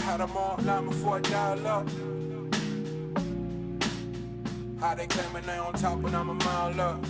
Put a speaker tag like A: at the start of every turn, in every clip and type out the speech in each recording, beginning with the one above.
A: had them all line before I dial up. How they claiming they on top and I'm a mile up.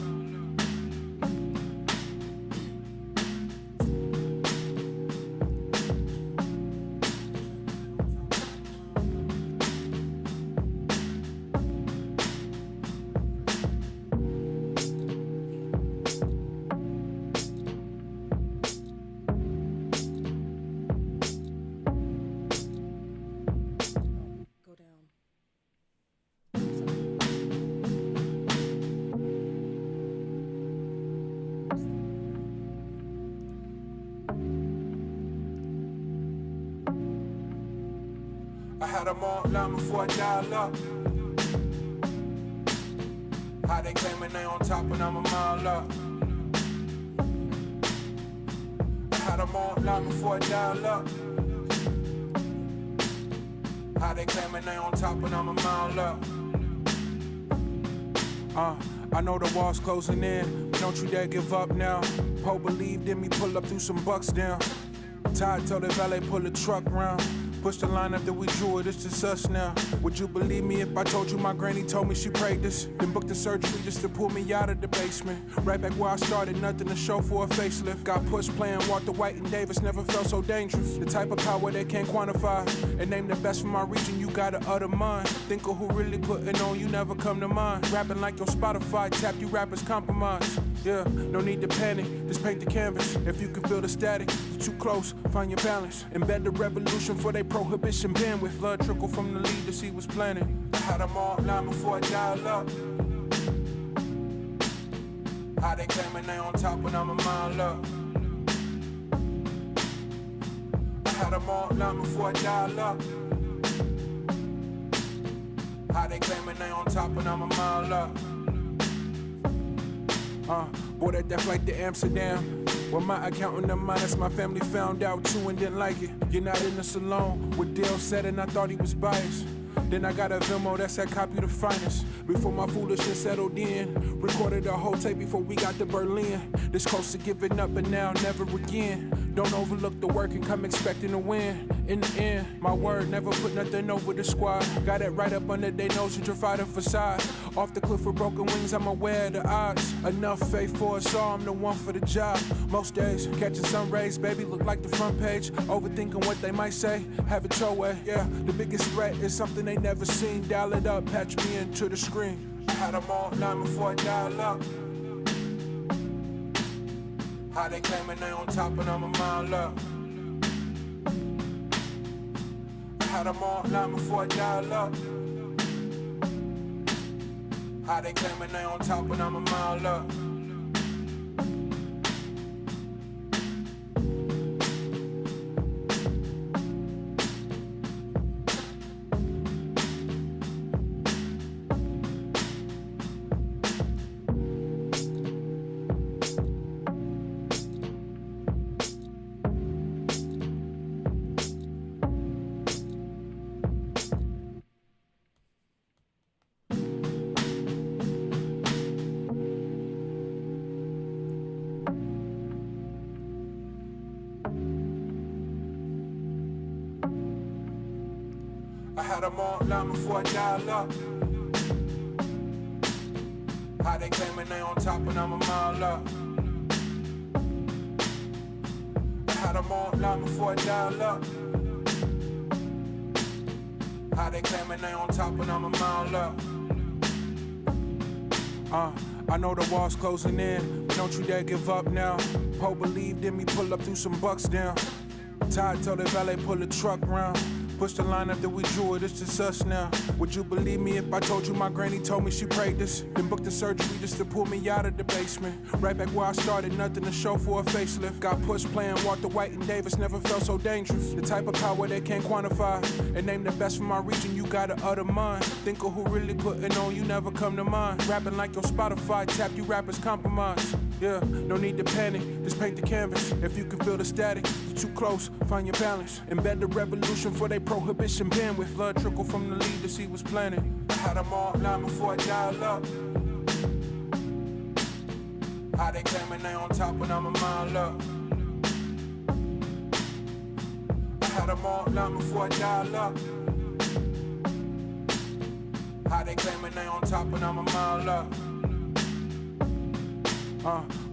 A: I had them all line before I dial up. How they claiming they on top and I'm a mile up. I had them all line before I dial up. How they claiming they on top and I'm a mile up. I know the wall's closing in, but don't you dare give up now. Poe believed in me, pull up through some bucks down. Todd told the valet pull the truck round. Push the line after we drew it, it's just us now. Would you believe me if I told you my granny told me she prayed this? Then booked the surgery just to pull me out of the basement. Right back where I started, nothing to show for a facelift. Got pushed playing Walter White and Davis, never felt so dangerous. The type of power they can't quantify. And name the best from my region, you gotta utter mine. Think of who really putting on, you never come to mind. Rapping like your Spotify, tap you rappers compromise. Yeah, no need to panic, just paint the canvas. If you can feel the static, you're too close, find your balance. Embed the revolution for they prohibition bandwidth. Blood trickle from the leaders he was planning. I had them all line before I dial up. How they claiming they on top and I'm a mile up. I had them all line before I dial up. How they claiming they on top and I'm a mile up. Bought at that flight to Amsterdam. Well, my accountant and minus my family found out too and didn't like it. You're not in the salon with Dale said and I thought he was biased. Then I got a Venmo that said copy the finest. Before my foolishness settled in, recorded a whole tape before we got to Berlin. This close to giving up and now never again. Don't overlook the work and come expecting to win. In the end, my word, never put nothing over the squad. Got it right up under their nose and fight a facade. Off the cliff with broken wings, I'm aware of the odds. Enough faith for us all, I'm the one for the job. Most days, catching sun rays, baby, look like the front page. Overthinking what they might say, have it your way. Yeah, the biggest threat is something they never seen. Dial it up, patch me into the screen. I had them all line before I dial up. How they claiming they on top and I'm a mile up. I had them all line before I dial up. How they claiming they on top and I'm a mile up. I had them all line before I dial up. How they claiming they on top and I'm a mile up. I had them all line before I dial up. How they claiming they on top and I'm a mile up. I know the wall's closing in, but don't you dare give up now. Poe believed in me, pull up through some bucks down. Todd told the valet pull the truck round. Push the line after we drew it, it's just us now. Would you believe me if I told you my granny told me she prayed this? Then booked the surgery just to pull me out of the basement. Right back where I started, nothing to show for a facelift. Got pushed playing Walter White and Davis, never felt so dangerous. The type of power they can't quantify. And name the best from my region, you gotta utter mine. Think of who really putting on, you never come to mind. Rapping like your Spotify, tap you rappers compromise. Yeah, no need to panic, just paint the canvas. If you can feel the static, you're too close, find your balance. Embed the revolution for they prohibition bandwidth. Blood trickle from the leaders he was planning. I had them all line before I dial up. How they claiming they on top and I'm a mile up. I Had them all long before I dial up. How they claiming they on top and I'm a mile up.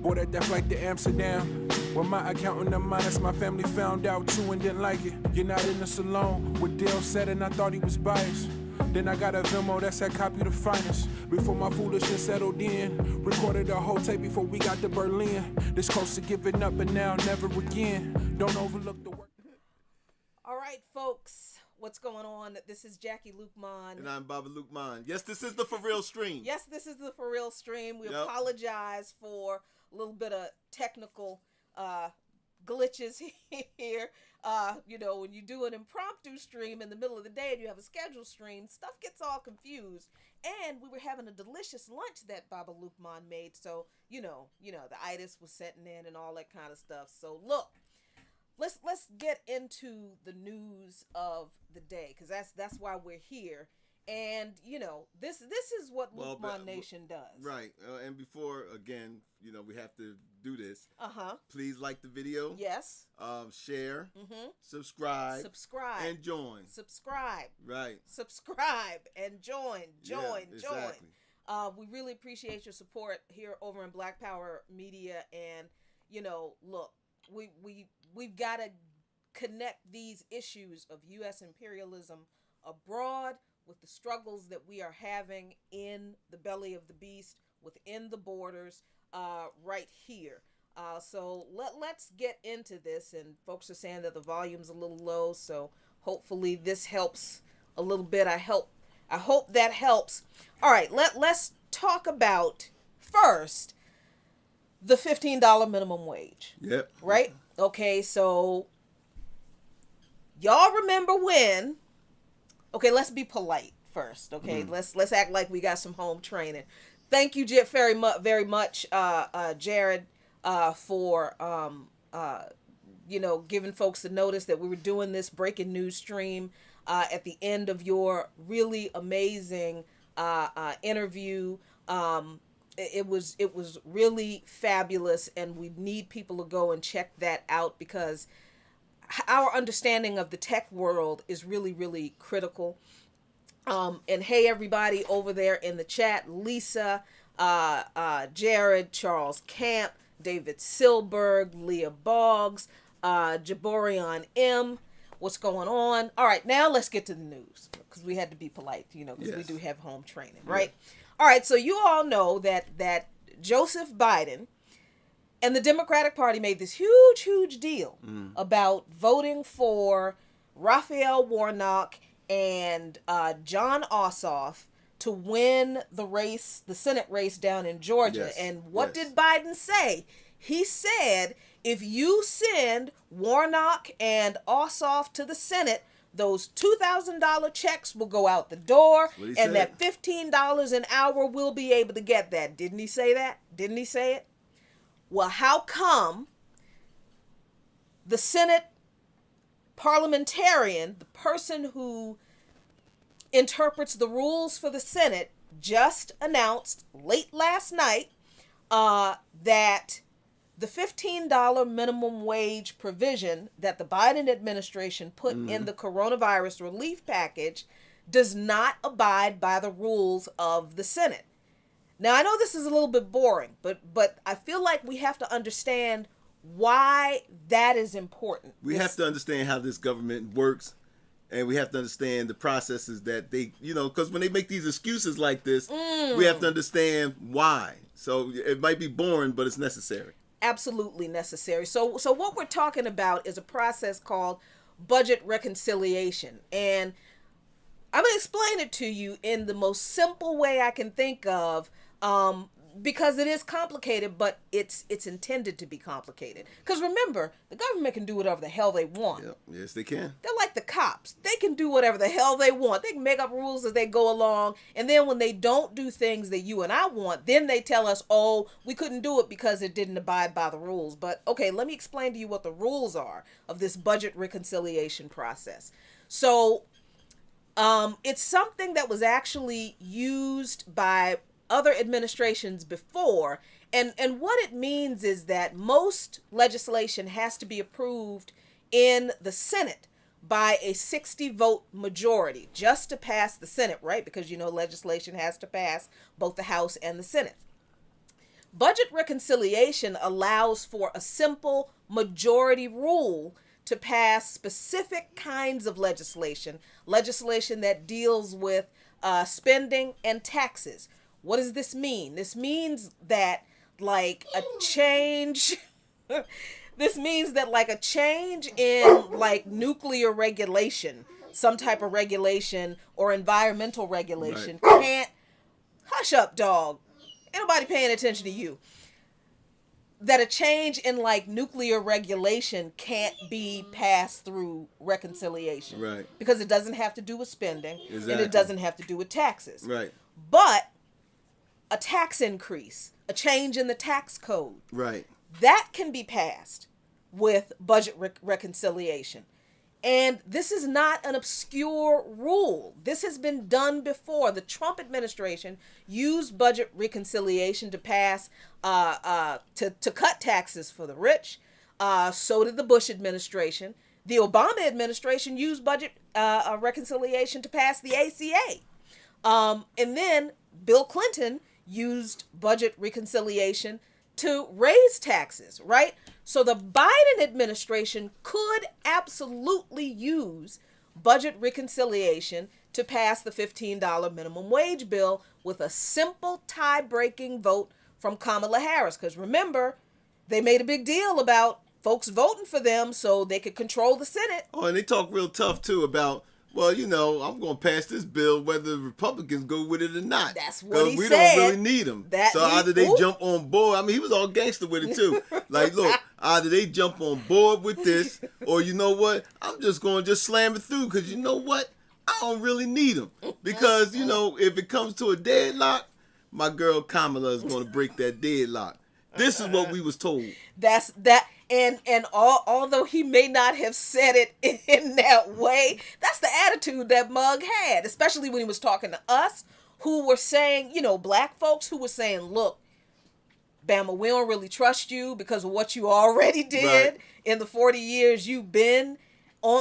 A: Bought at that flight to Amsterdam. When my accountant of minus my family found out too and didn't like it. You're not in the salon with Dale said and I thought he was biased. Then I got a Venmo that said copy the finest. Before my foolishness settled in, recorded a whole tape before we got to Berlin. This close to giving up and now never again. Don't overlook the work.
B: All right, folks, what's going on? This is Jackie Lukman.
C: And I'm Baba Lukman. Yes, this is the For Real stream.
B: Yes, this is the For Real stream. We apologize for a little bit of technical glitches here. When you do an impromptu stream in the middle of the day and you have a scheduled stream, stuff gets all confused. And we were having a delicious lunch that Baba Lukman made. So, the itis was setting in and all that kind of stuff. So, look, let's get into the news of the day, because that's why we're here. And, this is what Lukman Nation does.
C: Right. And before, again, we have to do this.
B: Uh-huh.
C: Please like the video.
B: Yes.
C: Share.
B: Mm-hmm.
C: Subscribe.
B: And
C: join.
B: Subscribe.
C: Right.
B: Subscribe and join.
C: Exactly.
B: We really appreciate your support here over in Black Power Media. And, look, we've got to connect these issues of U.S. imperialism abroad with the struggles that we are having in the belly of the beast, within the borders, right here. So let's get into this. And folks are saying that the volume's a little low, so hopefully this helps a little bit. I hope that helps. All right, let's talk about first the $15 minimum wage.
C: Yep.
B: Right? Okay, so y'all remember when? Okay, let's be polite first. Okay, let's act like we got some home training. Thank you, very much, Jared, for giving folks the notice that we were doing this breaking news stream at the end of your really amazing interview. It was really fabulous, and we need people to go and check that out, because our understanding of the tech world is really, really critical. And hey, everybody over there in the chat, Lisa, Jared, Charles Camp, David Silberg, Leah Boggs, Jaborion M. What's going on? All right, now let's get to the news, because we had to be polite, because we do have home training, right? Yeah. All right, so you all know that Joseph Biden and the Democratic Party made this huge deal about voting for Raphael Warnock and Jon Ossoff to win the Senate race down in Georgia. Yes. And what did Biden say? He said, if you send Warnock and Ossoff to the Senate, those $2,000 checks will go out the door, and that $15 an hour will be able to get that. Didn't he say that? Didn't he say it? Well, how come the Senate parliamentarian, the person who interprets the rules for the Senate, just announced late last night that the $15 minimum wage provision that the Biden administration put in the coronavirus relief package does not abide by the rules of the Senate? Now, I know this is a little bit boring, but I feel like we have to understand why that is important.
C: We have to understand how this government works, and we have to understand the processes that they, because when they make these excuses like this, we have to understand why. So it might be boring, but it's necessary.
B: Absolutely necessary. So what we're talking about is a process called budget reconciliation. And I'm going to explain it to you in the most simple way I can think of, because it is complicated, but it's intended to be complicated. Because remember, the government can do whatever the hell they want.
C: Yep. Yes, they can.
B: They're like the cops. They can do whatever the hell they want. They can make up rules as they go along. And then when they don't do things that you and I want, then they tell us, oh, we couldn't do it because it didn't abide by the rules. But okay, let me explain to you what the rules are of this budget reconciliation process. So it's something that was actually used by other administrations before, and what it means is that most legislation has to be approved in the Senate by a 60 vote majority just to pass the Senate, right? Because legislation has to pass both the House and the Senate. Budget reconciliation allows for a simple majority rule to pass specific kinds of legislation that deals with spending and taxes. What does this mean? This means that like a change in like nuclear regulation, some type of regulation or environmental regulation can't, hush up, dog. Ain't nobody paying attention to you. That a change in like nuclear regulation can't be passed through reconciliation.
C: Right.
B: Because it doesn't have to do with spending.
C: Exactly.
B: And it doesn't have to do with taxes.
C: Right.
B: But a tax increase, a change in the tax code.
C: Right.
B: That can be passed with budget reconciliation. And this is not an obscure rule. This has been done before. The Trump administration used budget reconciliation to pass, to cut taxes for the rich. So did the Bush administration. The Obama administration used budget reconciliation to pass the ACA. And then Bill Clinton used budget reconciliation to raise taxes, right? So the Biden administration could absolutely use budget reconciliation to pass the $15 minimum wage bill with a simple tie-breaking vote from Kamala Harris. Because remember, they made a big deal about folks voting for them so they could control the Senate.
C: Oh, and they talk real tough, too, about, well, I'm going to pass this bill whether the Republicans go with it or not.
B: That's what he
C: we
B: said.
C: don't really need them. So either they jump on board. I mean, he was all gangster with it, too. Like, look, either they jump on board with this, or you know what? I'm just going to just slam it through because you know what? I don't really need them. Because, if it comes to a deadlock, my girl Kamala is going to break that deadlock. This is what we was told.
B: That's that. And although he may not have said it in that way, that's the attitude that Mug had, especially when he was talking to us who were saying, black folks who were saying, look, Bama, we don't really trust you because of what you already did in the 40 years you've been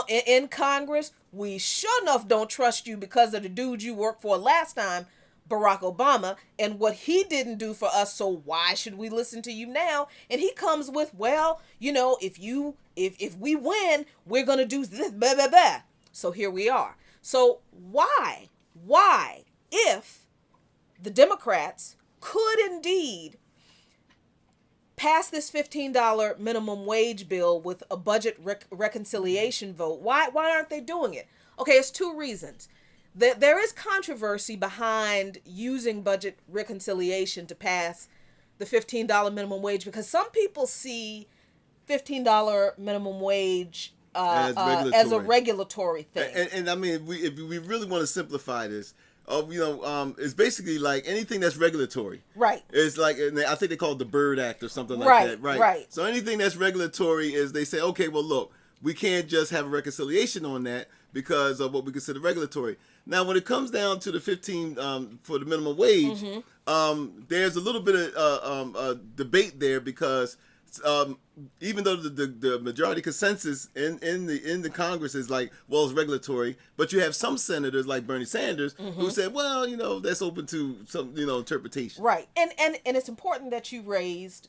B: in Congress. We sure enough don't trust you because of the dude you worked for last time, Barack Obama, and what he didn't do for us, so why should we listen to you now? And he comes with, well, if we win, we're gonna do this, blah, blah, blah. So here we are. So why, if the Democrats could indeed pass this $15 minimum wage bill with a budget reconciliation vote, why aren't they doing it? Okay, it's two reasons. There is controversy behind using budget reconciliation to pass the $15 minimum wage because some people see $15 minimum wage as a regulatory thing.
C: And I mean, if we really want to simplify this, it's basically like anything that's regulatory.
B: Right.
C: It's like, I think they call it the Byrd Act or something like that.
B: Right.
C: So anything that's regulatory is they say, okay, well, look, we can't just have a reconciliation on that because of what we consider regulatory. Now, when it comes down to the 15 for the minimum wage, there's a little bit of debate there because even though the majority consensus in the Congress is like, well, it's regulatory, but you have some senators like Bernie Sanders who said, well, that's open to some interpretation.
B: Right, and it's important that you raised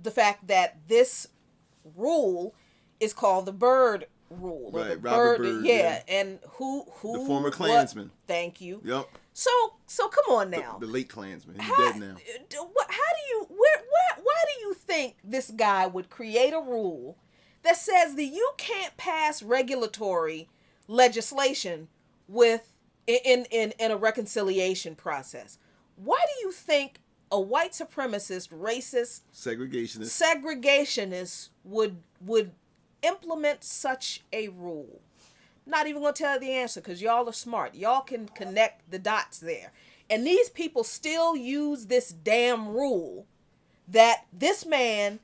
B: the fact that this rule is called the Byrd rule.
C: Right,
B: Robert
C: Byrd,
B: yeah, and who
C: the former Klansman.
B: Thank you.
C: Yep.
B: So come on now.
C: The late Klansman. He's dead now.
B: Why do you think this guy would create a rule that says that you can't pass regulatory legislation in a reconciliation process? Why do you think a white supremacist, racist, segregationist would implement such a rule? Not even gonna tell you the answer because y'all are smart. Y'all can connect the dots there. And these people still use this damn rule that this man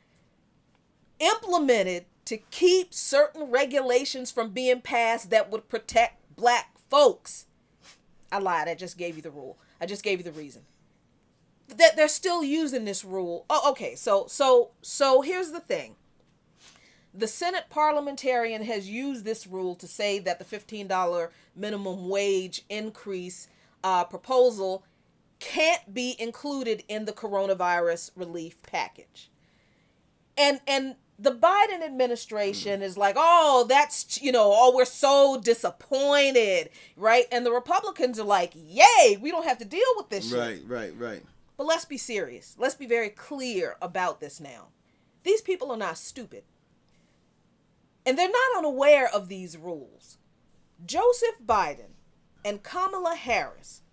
B: implemented to keep certain regulations from being passed that would protect black folks. I lied. I just gave you the rule. I just gave you the reason. That they're still using this rule. Oh, okay. So here's the thing. The Senate parliamentarian has used this rule to say that the $15 minimum wage increase proposal can't be included in the coronavirus relief package. And the Biden administration is like, oh, that's, oh, we're so disappointed, right? And the Republicans are like, yay, we don't have to deal with this shit.
C: Right.
B: But let's be serious. Let's be very clear about this now. These people are not stupid. And they're not unaware of these rules. Joseph Biden and Kamala Harris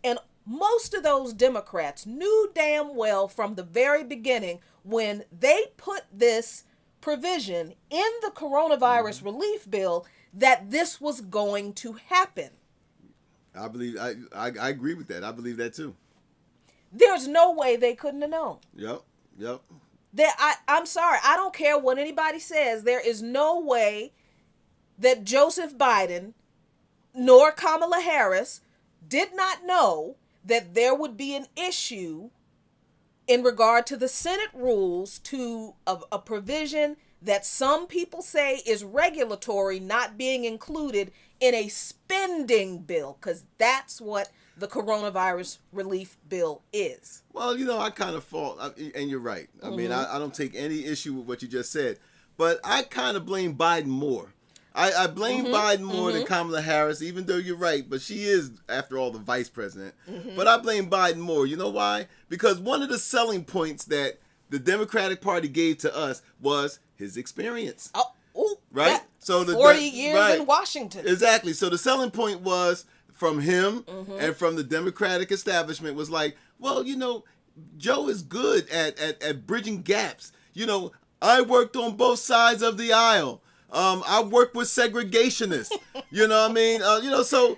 B: and most of those Democrats knew damn well from the very beginning when they put this provision in the coronavirus relief bill that this was going to happen.
C: I believe I agree with that. I believe that too.
B: There's no way they couldn't have known.
C: Yep.
B: I'm sorry. I don't care what anybody says. There is no way that Joseph Biden nor Kamala Harris did not know that there would be an issue in regard to the Senate rules to a provision that some people say is regulatory not being included in a spending bill, because that's what the coronavirus relief bill is.
C: Well, I kind of fault, and you're right. I mean, I don't take any issue with what you just said, but I kind of blame Biden more. I blame Biden more than Kamala Harris, even though you're right, but she is, after all, the vice president. But I blame Biden more. You know why? Because one of the selling points that the Democratic Party gave to us was his experience. Right?
B: So 40 years in Washington.
C: Exactly. So the selling point was from him and from the Democratic establishment was like, well, Joe is good at bridging gaps. I worked on both sides of the aisle. I worked with segregationists. You know what I mean? So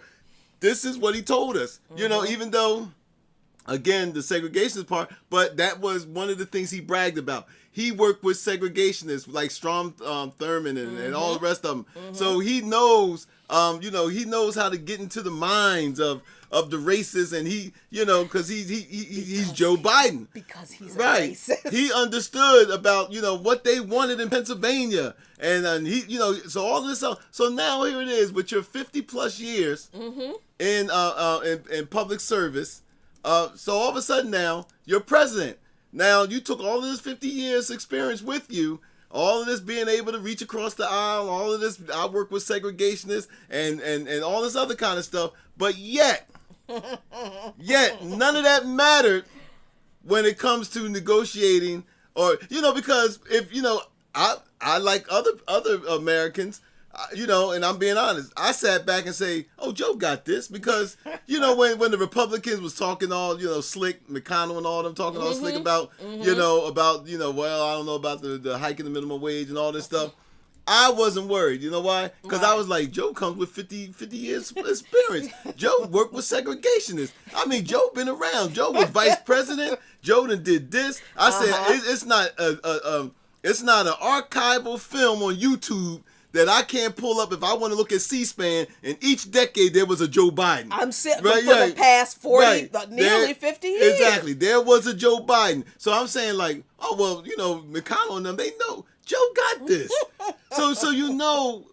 C: this is what he told us. Even though, again, the segregationist part, but that was one of the things he bragged about. He worked with segregationists like Strom Thurmond and all the rest of them. So he knows, he knows how to get into the minds of the racists, and because he's Joe Biden.
B: Because he's a racist.
C: He understood about, what they wanted in Pennsylvania. And he, so all this, so now here it is with your 50 plus years in public service. So all of a sudden now you're president. Now you took all of this 50 years experience with you, all of this being able to reach across the aisle, all of this, I work with segregationists and all this other kind of stuff. But yet none of that mattered when it comes to negotiating or, because if, I like other Americans, and I'm being honest, I sat back and say, oh, Joe got this, because, when the Republicans was talking all, slick, McConnell and all them talking all slick about, well, I don't know about the hike in the minimum wage and all this stuff. I wasn't worried. You know why? Because I was like, Joe comes with 50 years experience. Joe worked with segregationists. I mean, Joe been around. Joe was vice president. Joe done did this. I said, it's not an archival film on YouTube that I can't pull up if I want to look at C-SPAN. In each decade, there was a Joe Biden.
B: I'm sitting for the past 40, nearly 50 years.
C: Exactly. There was a Joe Biden. So I'm saying like, oh, well, McConnell and them, they know Joe got this. so you know,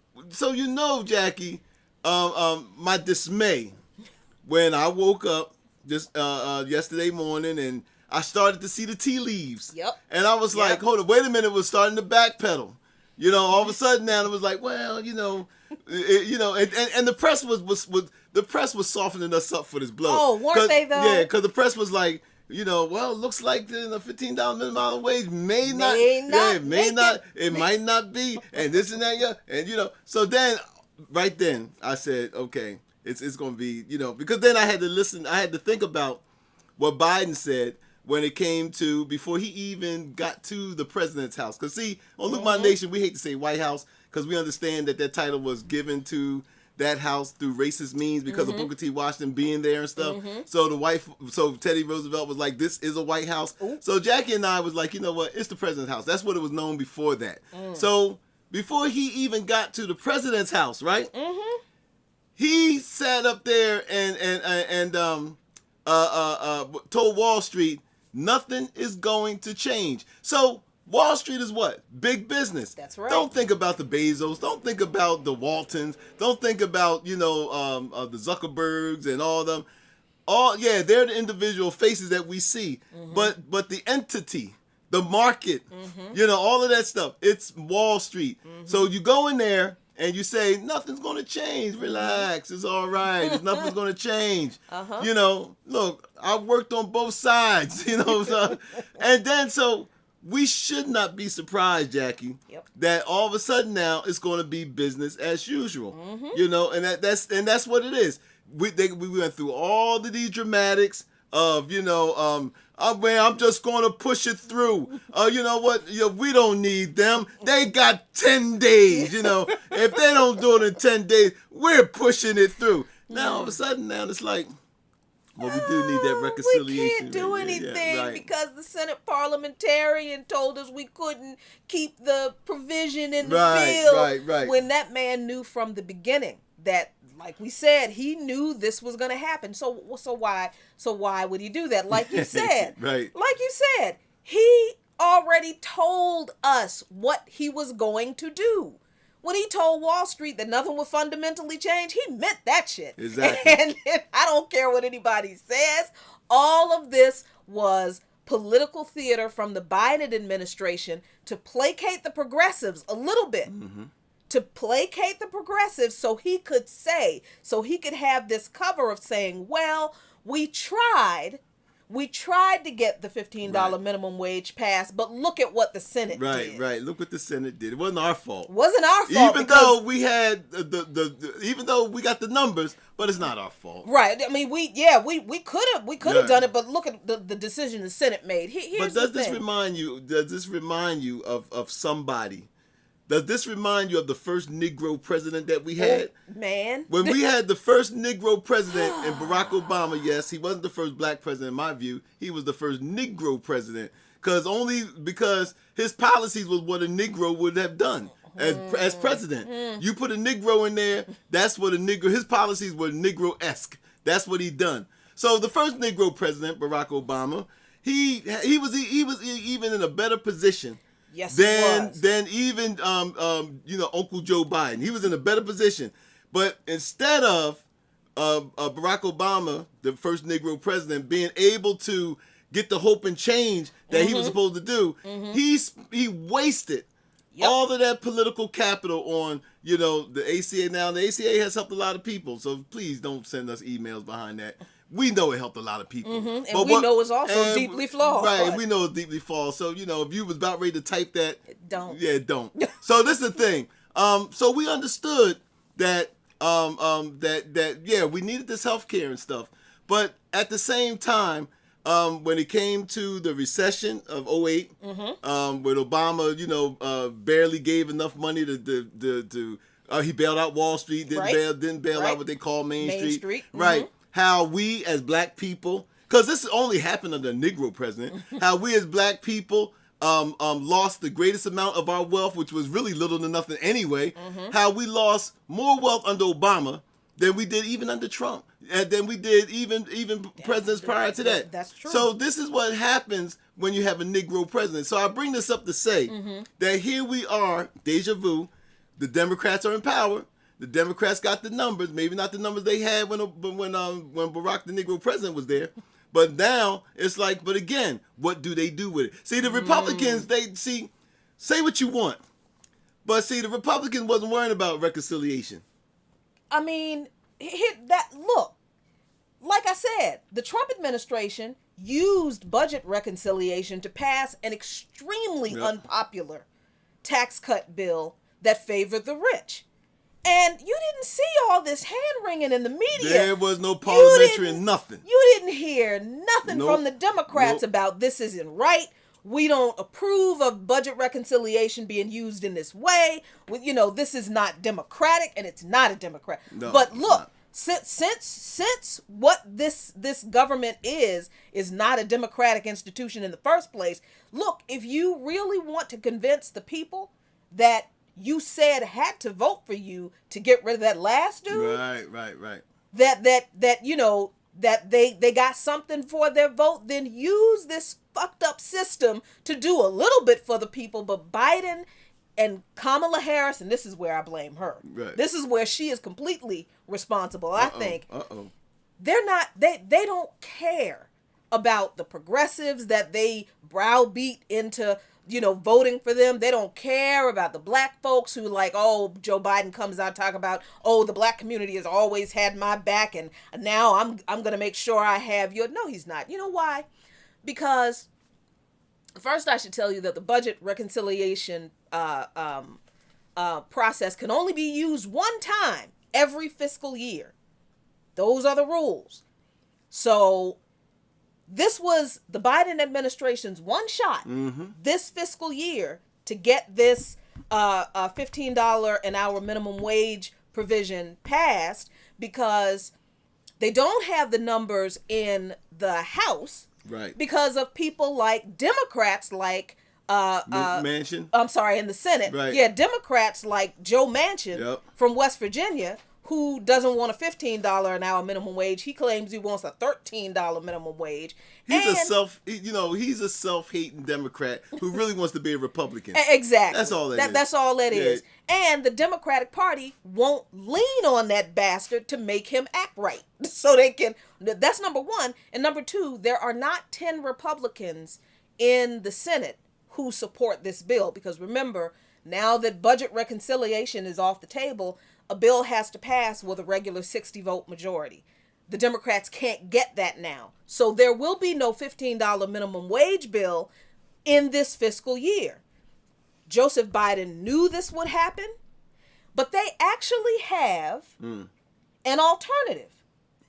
C: Jackie, my dismay when I woke up just yesterday morning and I started to see the tea leaves.
B: Yep.
C: And I was like, hold on, wait a minute, it was starting to backpedal. All of a sudden now it was like, well, and the press was softening us up for this blow.
B: Oh, weren't they though?
C: Yeah, because the press was like, well, it looks like the $15 minimum wage may not, it might not be, and this and that, yeah, and so then, right then, I said, okay, it's gonna be, because then I had to think about what Biden said when it came to, before he even got to the president's house. Because see, on Look My Nation, we hate to say White House, because we understand that title was given to that house through racist means because of Booker T. Washington being there and stuff. So Teddy Roosevelt was like, this is a White House.
B: Ooh.
C: So Jackie and I was like, you know what, it's the president's house. That's what it was known before that. So before he even got to the president's house, right? He sat up there and told Wall Street, nothing is going to change. So Wall Street is what? Big business.
B: That's right.
C: Don't think about the Bezos. Don't think about the Waltons. Don't think about, the Zuckerbergs and all of them. They're the individual faces that we see. But the entity, the market, all of that stuff, it's Wall Street. So you go in there and you say, nothing's going to change. Relax. It's all right. Nothing's going to change. Look, I've worked on both sides, and then so we should not be surprised, Jackie, that all of a sudden now it's going to be business as usual, and that's what it is. We went through all of these dramatics of, I'm just going to push it through. You know what? We don't need them. They got 10 days, If they don't do it in 10 days, we're pushing it through. Now, all of a sudden, it's like, well, we do need that reconciliation.
B: We can't do anything because the Senate parliamentarian told us we couldn't keep the provision in the bill.
C: Right.
B: When that man knew from the beginning that, like we said, he knew this was going to happen. So why would he do that? Like you said,
C: right.
B: Like you said, he already told us what he was going to do. When he told Wall Street that nothing would fundamentally change, he meant that shit.
C: Exactly.
B: And I don't care what anybody says. All of this was political theater from the Biden administration to placate the progressives a little bit. To placate the progressives so he could have this cover of saying, well, we tried to get the $15 minimum wage passed, but look at what the Senate did. Right.
C: Look what the Senate did. It wasn't our fault.
B: Even
C: though we had even though we got the numbers, but it's not our fault.
B: Right. I mean, we could have done it, but look at the decision the Senate made. Here's
C: but does
B: the
C: this
B: thing.
C: remind you of somebody? Does this remind you of the first Negro president that we had?
B: Man.
C: When we had the first Negro president and Barack Obama, yes, he wasn't the first black president in my view. He was the first Negro president because his policies was what a Negro would have done as president. You put a Negro in there, that's what his policies were Negro-esque. That's what he done. So the first Negro president, Barack Obama, he was even in a better position.
B: Yes,
C: than even Uncle Joe Biden. He was in a better position. But instead of Barack Obama, the first Negro president, being able to get the hope and change that he was supposed to do, he wasted all of that political capital on the ACA. Now the ACA has helped a lot of people, so please don't send us emails behind that. We know it helped a lot of people.
B: And we know it's also deeply flawed.
C: Right, we know it's deeply flawed. So, if you was about ready to type that,
B: don't.
C: Yeah, don't. So this is the thing. So we understood that we needed this health care and stuff. But at the same time, when it came to the recession of 2008, when Obama, barely gave enough money to he bailed out Wall Street, didn't bail out what they call Main Street. Right. How we as black people, because this only happened under a Negro president, how we as black people lost the greatest amount of our wealth, which was really little to nothing anyway, how we lost more wealth under Obama than we did even under Trump, and than we did even presidents prior to that.
B: That's true.
C: So this is what happens when you have a Negro president. So I bring this up to say that here we are, deja vu, the Democrats are in power. The Democrats got the numbers, maybe not the numbers they had when Barack the Negro president was there, but now it's like, but again, what do they do with it? See, the Republicans, say what you want, but see, the Republicans wasn't worrying about reconciliation.
B: I mean, look, like I said, the Trump administration used budget reconciliation to pass an extremely unpopular tax cut bill that favored the rich. And you didn't see all this hand-wringing in the media.
C: There was no parliamentary and nothing.
B: You didn't hear nothing from the Democrats about this isn't right. We don't approve of budget reconciliation being used in this way. This is not democratic, and it's not a Democrat.
C: No,
B: but look, since what this government is not a democratic institution in the first place, look, if you really want to convince the people that you said had to vote for you to get rid of that last dude.
C: Right.
B: that they got something for their vote, then use this fucked up system to do a little bit for the people. But Biden and Kamala Harris, and this is where I blame her.
C: Right.
B: This is where she is completely responsible. I think
C: Uh-oh.
B: they're not, they don't care about the progressives that they browbeat into, you know, voting for them. They don't care about the black folks who like, oh, Joe Biden comes out talk about, oh, the black community has always had my back and now I'm going to make sure I have your. No, he's not. You know why? Because first I should tell you that the budget reconciliation process can only be used one time every fiscal year. Those are the rules. So this was the Biden administration's one shot this fiscal year to get this $15 an hour minimum wage provision passed, because they don't have the numbers in the House,
C: Right.
B: because of people like Democrats like
C: Manchin.
B: I'm sorry, in the Senate.
C: Right.
B: Yeah, Democrats like Joe Manchin
C: Yep.
B: from West Virginia, who doesn't want a $15 an hour minimum wage. He claims he wants a $13 minimum wage.
C: He's a self-hating Democrat who really wants to be a Republican.
B: Exactly.
C: That's all that is.
B: That's all that
C: Yeah.
B: is. And the Democratic Party won't lean on that bastard to make him act right. So they can, that's number one. And number two, there are not 10 Republicans in the Senate who support this bill. Because remember, now that budget reconciliation is off the table, a bill has to pass with a regular 60-vote majority. The Democrats can't get that now. So there will be no $15 minimum wage bill in this fiscal year. Joseph Biden knew this would happen, but they actually have an alternative.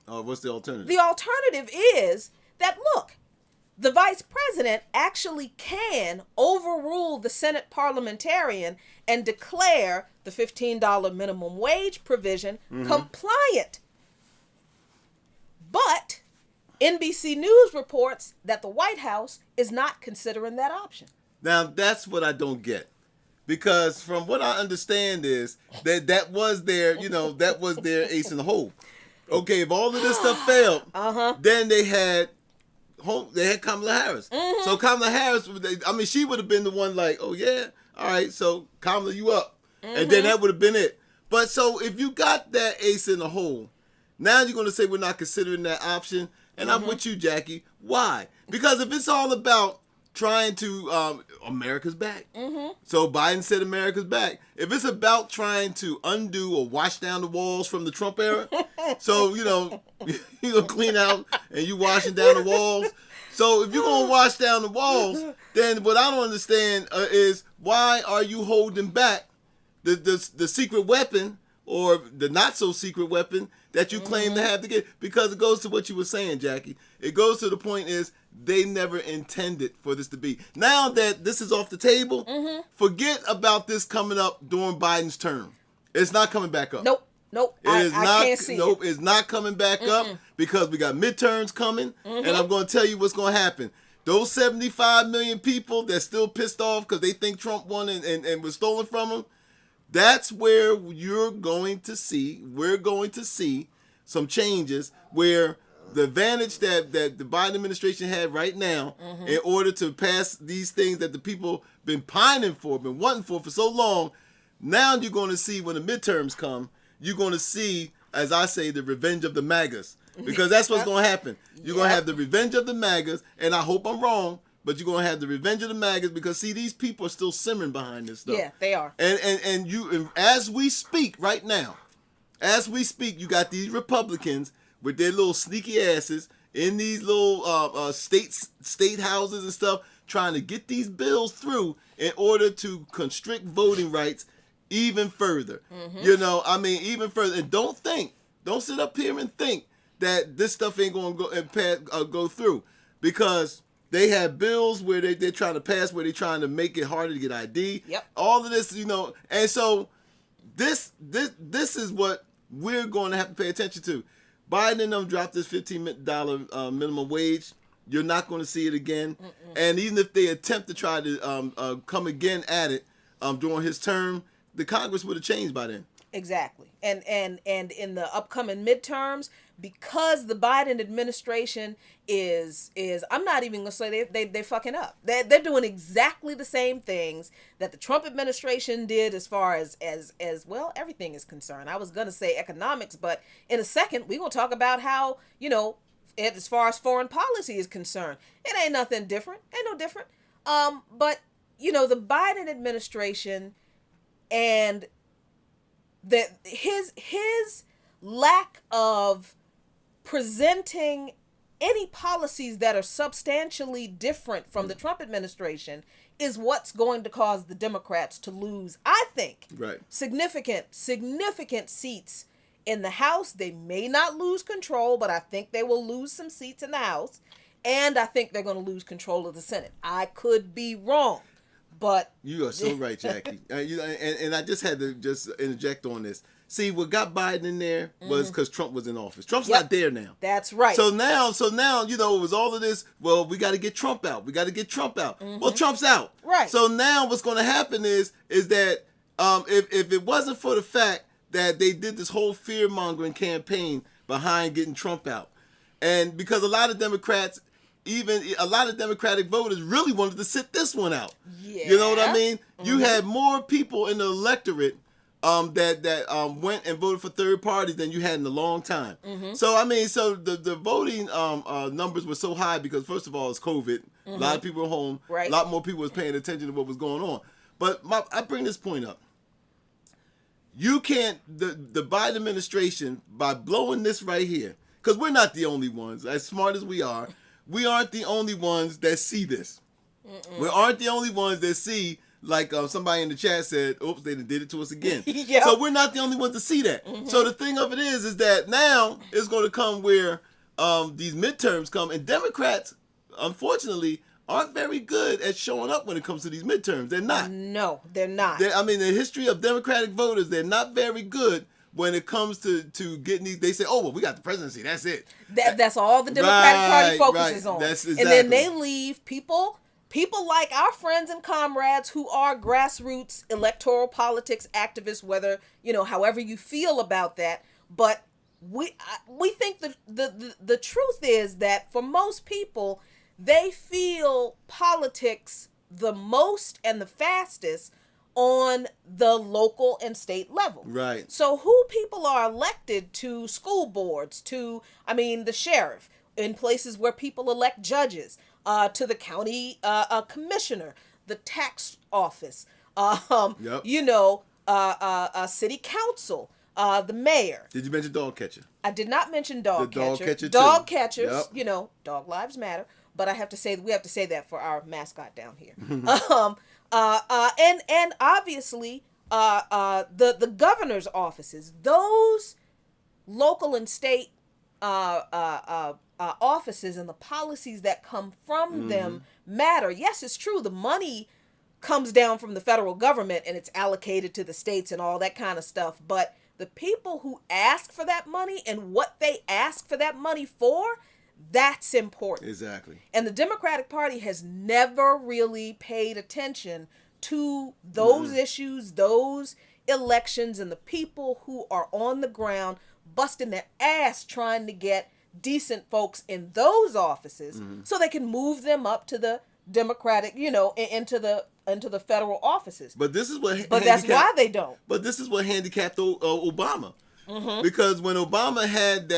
C: Oh, what's the alternative?
B: The alternative is that, look, the vice president actually can overrule the Senate parliamentarian and declare the $15 minimum wage provision compliant. But NBC News reports that the White House is not considering that option.
C: Now, that's what I don't get. Because from what I understand is that was their ace in the hole. Okay, if all of this stuff failed, then they had Kamala Harris. So Kamala Harris, she would have been the one like, oh yeah, all right, so Kamala, you up. And then that would have been it. But so if you got that ace in the hole, now you're going to say we're not considering that option. And I'm with you, Jackie. Why? Because if it's all about trying to, America's back. So Biden said America's back. If it's about trying to undo or wash down the walls from the Trump era, so, you going to clean out and you washing down the walls. So if you're going to wash down the walls, then what I don't understand is why are you holding back the secret weapon or the not so secret weapon that you claim to have to get? Because it goes to what you were saying, Jackie. It goes to the point is they never intended for this to be. Now that this is off the table, forget about this coming up during Biden's term. It's not coming back up.
B: Nope. I can't see it.
C: It's not coming back up because we got midterms coming, and I'm going to tell you what's going to happen. Those 75 million people that's still pissed off because they think Trump won and was stolen from them, that's where we're going to see some changes where the advantage that the Biden administration had right now in order to pass these things that the people been pining for, been wanting for so long, now you're going to see when the midterms come, you're going to see, as I say, the revenge of the MAGAs. Because that's what's going to happen. You're going to have the revenge of the MAGAs, and I hope I'm wrong, but you're going to have the revenge of the MAGAs because, see, these people are still simmering behind this stuff.
B: Yeah, they are.
C: And as we speak right now, you got these Republicans with their little sneaky asses in these little state houses and stuff trying to get these bills through in order to constrict voting rights even further. Even further. And don't sit up here and think that this stuff ain't going to go through, because they have bills where they're trying to pass, where they're trying to make it harder to get ID.
B: Yep.
C: All of this, and so this is what we're going to have to pay attention to. Biden and them dropped this $15 minimum wage. You're not going to see it again. And even if they attempt to try to come again at it during his term, the Congress would have changed by then.
B: Exactly. and in the upcoming midterms, because the Biden administration is I'm not even gonna say they fucking up. They're doing exactly the same things that the Trump administration did as far as well, everything is concerned. I was gonna say economics, but in a second we're gonna talk about how, as far as foreign policy is concerned, it ain't nothing different. Ain't no different. But the Biden administration and his lack of presenting any policies that are substantially different from the Trump administration is what's going to cause the Democrats to lose, I think,
C: right,
B: significant seats in the House. They may not lose control, but I think they will lose some seats in the House, and I think they're going to lose control of the Senate. I could be wrong, but
C: you are so right, Jackie. And I just had to just interject on this. See, what got Biden in there was because Trump was in office. Trump's not there now.
B: That's right.
C: So now, it was all of this. Well, we got to get Trump out. We got to get Trump out. Well, Trump's out.
B: Right.
C: So now, what's going to happen is that if it wasn't for the fact that they did this whole fear mongering campaign behind getting Trump out, and because a lot of Democrats, even a lot of Democratic voters, really wanted to sit this one out.
B: Yeah.
C: You know what I mean? You had more people in the electorate that went and voted for third parties than you had in a long time. So the voting numbers were so high because, first of all, it's COVID. A lot of people were home.
B: Right.
C: A lot more people was paying attention to what was going on. But I bring this point up. You can't, the Biden administration, by blowing this right here, because we're not the only ones, as smart as we aren't the only ones that see this. We aren't the only ones that see, like somebody in the chat said, oops, they did it to us again.
B: Yep.
C: So we're not the only ones to see that. So the thing of it is that now it's going to come where these midterms come, and Democrats, unfortunately, aren't very good at showing up when it comes to these midterms. They're not.
B: No, they're not.
C: The history of Democratic voters, they're not very good when it comes to getting these. They say, oh, well, we got the presidency. That's it.
B: That's all the Democratic Party focuses on.
C: That's exactly.
B: And then they leave people like our friends and comrades who are grassroots electoral politics activists, whether, however you feel about that. But we think the truth is that for most people, they feel politics the most and the fastest on the local and state level.
C: Right.
B: So who people are elected to school boards, to, the sheriff, in places where people elect judges, to the county commissioner, the tax office, city council, the mayor.
C: Did you mention dog catcher?
B: I did not mention dog catcher.
C: Dog catcher,
B: dog
C: too.
B: catchers,
C: Yep.
B: Dog lives matter. But we have to say that for our mascot down here. And obviously, the governor's offices, those local and state offices and the policies that come from them matter. Yes, it's true. The money comes down from the federal government and it's allocated to the states and all that kind of stuff. But the people who ask for that money and what they ask for that money for, that's important.
C: Exactly.
B: And the Democratic Party has never really paid attention to those issues, those elections, and the people who are on the ground busting their ass trying to get decent folks in those offices so they can move them up to the Democratic, into the federal offices.
C: But this is what.
B: But that's why they don't.
C: But this is what handicapped Obama. Because when Obama had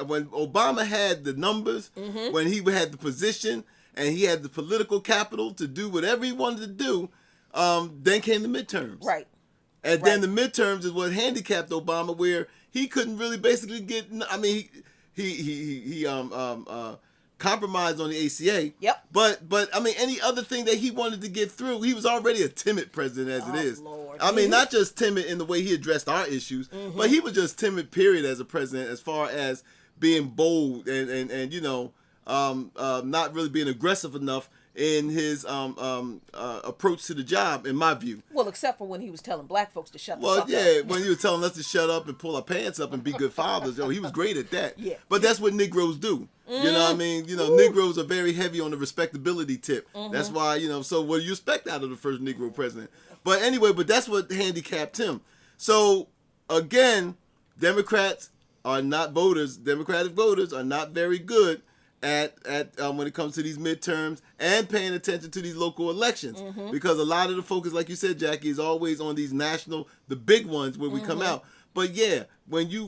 C: when Obama had the numbers, when he had the position and he had the political capital to do whatever he wanted to do, then came the midterms.
B: Right.
C: And then the midterms is what handicapped Obama, where he couldn't really basically get. He compromised on the ACA.
B: Yep.
C: But any other thing that he wanted to get through, he was already a timid president as it is.
B: Lord.
C: Not just timid in the way he addressed our issues, but he was just timid, period, as a president, as far as being bold and not really being aggressive enough in his approach to the job, in my view.
B: Well, except for when he was telling black folks to shut the fuck up.
C: When he was telling us to shut up and pull our pants up and be good fathers, he was great at that.
B: Yeah.
C: But that's what Negroes do. You know what I mean? Negroes are very heavy on the respectability tip. That's why, so what do you expect out of the first Negro president? But anyway, that's what handicapped him. So again, Democrats are not voters. Democratic voters are not very good at when it comes to these midterms and paying attention to these local elections, because a lot of the focus, like you said, Jackie, is always on these national, the big ones where we come out. But yeah, when you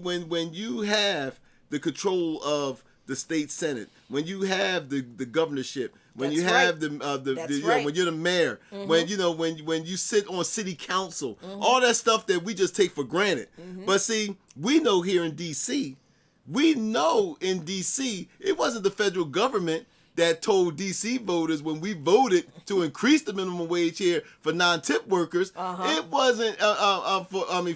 C: have the control of the state senate, when you have the governorship, when
B: That's
C: you have
B: right.
C: the when you're the mayor, when when you sit on city council, all that stuff that we just take for granted. But see, we know here in DC, it wasn't the federal government that told DC voters when we voted to increase the minimum wage here for non-tip workers. It wasn't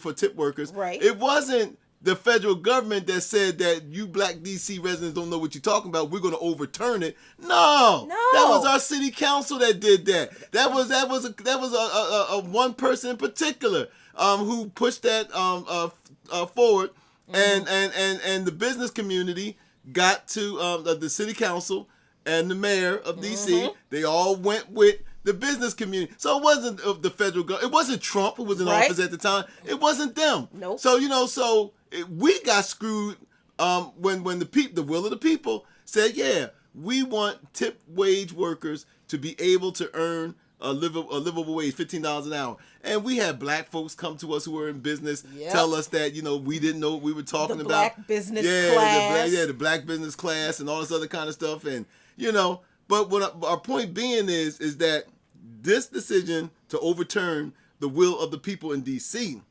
C: for tip workers.
B: Right.
C: It wasn't the federal government that said that you black DC residents don't know what you're talking about, we're going to overturn it. No, that was our city council that did that. That was a one person in particular who pushed that forward, and the business community got to the city council and the mayor of DC. They all went with the business community. So it wasn't the federal government. It wasn't Trump who was in office at the time. It wasn't them.
B: Nope.
C: So we got screwed when the will of the people said, yeah, we want tip wage workers to be able to earn a livable wage, $15 an hour. And we had black folks come to us who were in business, tell us that, we didn't know what we were talking about.
B: Black business class.
C: The black business class and all this other kind of stuff. And, but what our point being is that this decision to overturn the will of the people in D.C.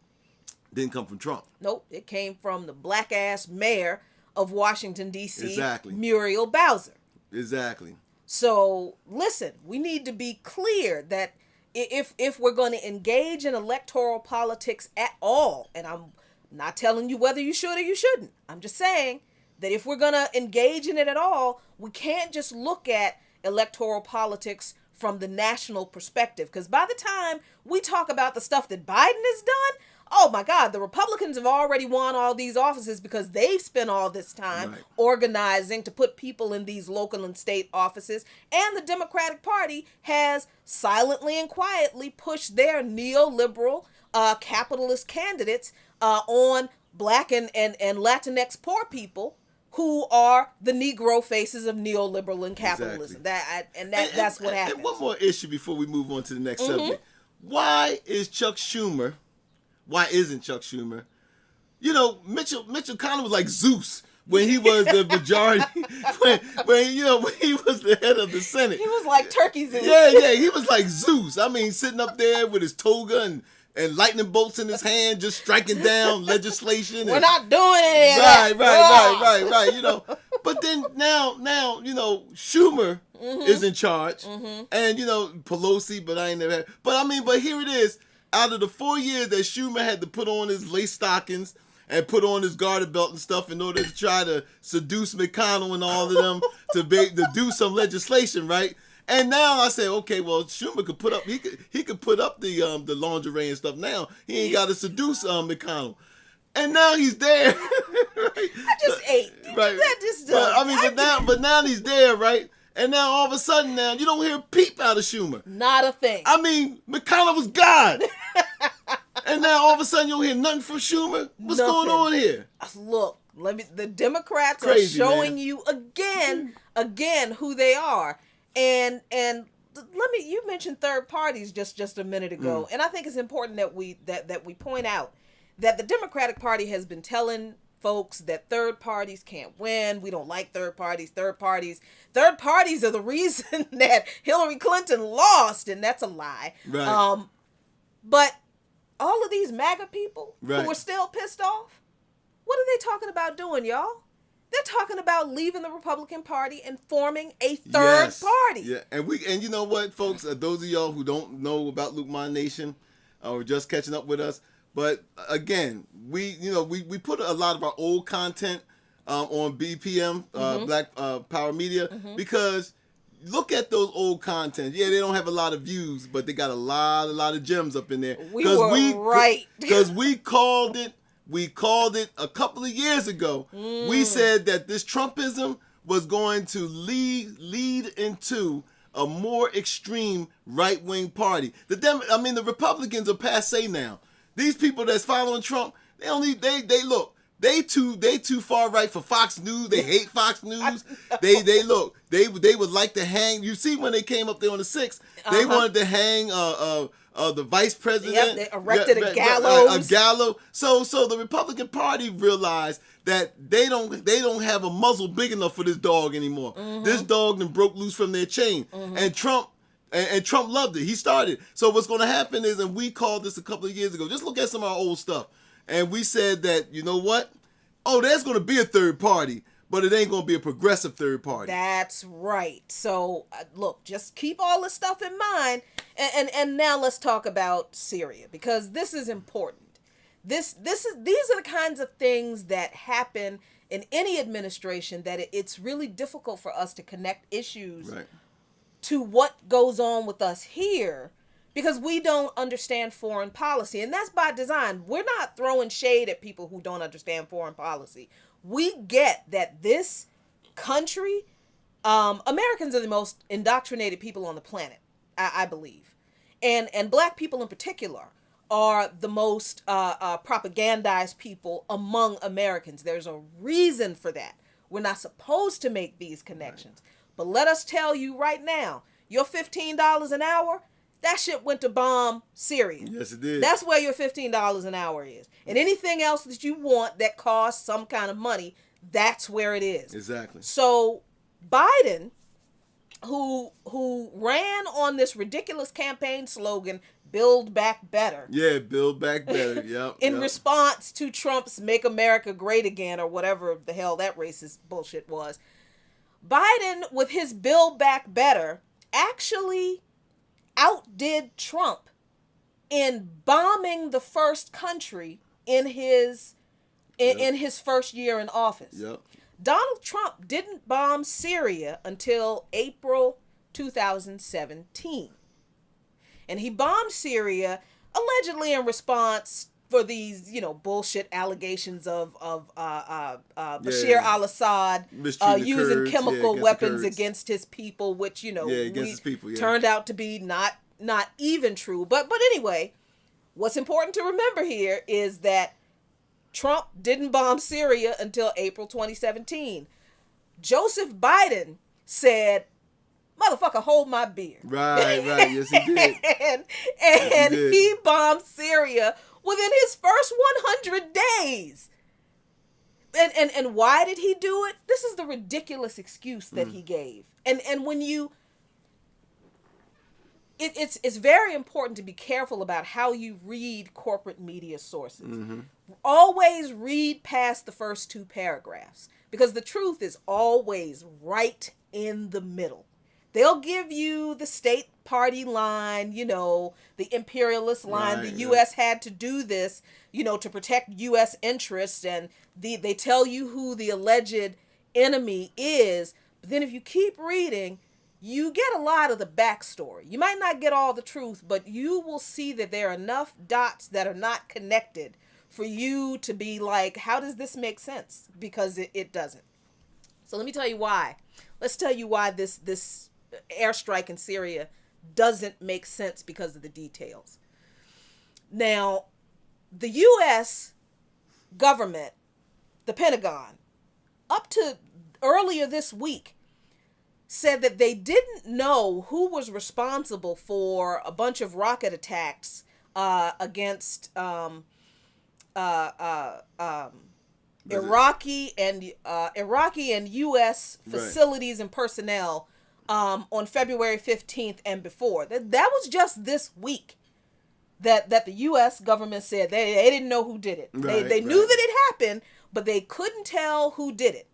C: didn't come from Trump.
B: Nope, it came from the black-ass mayor of Washington, D.C.,
C: Exactly.
B: Muriel Bowser.
C: Exactly.
B: So, listen, we need to be clear that if we're going to engage in electoral politics at all, and I'm not telling you whether you should or you shouldn't, I'm just saying that if we're going to engage in it at all, we can't just look at electoral politics from the national perspective. Because by the time we talk about the stuff that Biden has done, oh my God, the Republicans have already won all these offices because they've spent all this time organizing to put people in these local and state offices. And the Democratic Party has silently and quietly pushed their neoliberal capitalist candidates on Black and Latinx poor people who are the Negro faces of neoliberal and capitalism.
C: Exactly.
B: That's what happens.
C: And one more issue before we move on to the next subject. Why isn't Chuck Schumer? Mitchell McConnell was like Zeus when he was the majority, when he was the head of the Senate.
B: He was like Turkey Zeus.
C: Yeah, he was like Zeus. I mean, sitting up there with his toga and lightning bolts in his hand, just striking down legislation.
B: We're not doing it.
C: Right. But then now, Schumer is in charge, and Pelosi. But I ain't never had. But here it is. Out of the 4 years that Schumer had to put on his lace stockings and put on his garter belt and stuff in order to try to seduce McConnell and all of them to do some legislation, right? And now I say, okay, well, Schumer could put up, he could put up the lingerie and stuff. Now he ain't got to seduce McConnell, and now he's there. Right?
B: I just ate.
C: Right.
B: That just
C: but now he's there, right? And now all of a sudden now you don't hear a peep out of Schumer.
B: Not a thing.
C: I mean, McConnell was God. And now all of a sudden you don't hear nothing from Schumer. What's going on here?
B: Look, the Democrats
C: Crazy,
B: are showing
C: man.
B: you again who they are. And you mentioned third parties just a minute ago. And I think it's important that we point out that the Democratic Party has been telling folks that third parties can't win. We don't like third parties. Third parties are the reason that Hillary Clinton lost, and that's a lie.
C: Right.
B: But all of these MAGA people who
C: Right.
B: are still pissed off, what are they talking about doing, y'all? They're talking about leaving the Republican Party and forming a third party.
C: Yeah, and you know what, folks? Those of y'all who don't know about Luke My Nation or just catching up with us, but again, we put a lot of our old content on BPM, Black Power Media, because look at those old content. Yeah, they don't have a lot of views, but they got a lot of gems up in there.
B: We were right.
C: Because we called it a couple of years ago. We said that this Trumpism was going to lead into a more extreme right-wing party. The Republicans are passé now. These people that's following Trump, They look. They too far right for Fox News. They hate Fox News. They would like to hang. You see when they came up there on the 6th, they wanted to hang the vice president.
B: Yep, they erected a gallows.
C: A gallows. So the Republican Party realized that they don't have a muzzle big enough for this dog anymore. This dog then broke loose from their chain, and Trump loved it. He started. So what's going to happen is, and we called this a couple of years ago. Just look at some of our old stuff. And we said that, you know what? Oh, there's going to be a third party, but it ain't going to be a progressive third party.
B: That's right. So, look, just keep all this stuff in mind. And now let's talk about Syria, because this is important. These are the kinds of things that happen in any administration that it's really difficult for us to connect issues to what goes on with us here, because we don't understand foreign policy. And that's by design. We're not throwing shade at people who don't understand foreign policy. We get that this country, Americans are the most indoctrinated people on the planet, I believe. And black people in particular are the most propagandized people among Americans. There's a reason for that. We're not supposed to make these connections. But let us tell you right now, your $15 an hour, that shit went to bomb Syria.
C: Yes, it did.
B: That's where your $15 an hour is. And anything else that you want that costs some kind of money, that's where it is.
C: Exactly.
B: So Biden, who ran on this ridiculous campaign slogan, Build Back Better.
C: Yeah, Build Back Better. Yep.
B: In response to Trump's Make America Great Again, or whatever the hell that racist bullshit was. Biden, with his Build Back Better, actually outdid Trump in bombing the first country in his first year in office.
C: Yep.
B: Donald Trump didn't bomb Syria until April 2017. And he bombed Syria allegedly in response for these, bullshit allegations of Bashir al-Assad using
C: Kurds,
B: chemical weapons against his people, which,
C: his people,
B: turned out to be not even true. But anyway, what's important to remember here is that Trump didn't bomb Syria until April 2017. Joseph Biden said, "Motherfucker, hold my beer."
C: Right. Yes, he did.
B: and he bombed Syria within his first 100 days. And why did he do it? This is the ridiculous excuse that he gave. And when you... It's very important to be careful about how you read corporate media sources. Mm-hmm. Always read past the first two paragraphs, because the truth is always right in the middle. They'll give you the state party line, the imperialist line.
C: Right,
B: the U.S. had to do this, to protect U.S. interests, and they tell you who the alleged enemy is. But then if you keep reading, you get a lot of the backstory. You might not get all the truth, but you will see that there are enough dots that are not connected for you to be like, how does this make sense? Because it doesn't. So let me tell you why. Let's tell you why this airstrike in Syria doesn't make sense, because of the details. Now, the U.S. government, the Pentagon, up to earlier this week, said that they didn't know who was responsible for a bunch of rocket attacks against Iraqi and U.S. facilities and personnel on February 15th and before. That was just this week that the U.S. government said they didn't know who did it. They knew that it happened, but they couldn't tell who did it.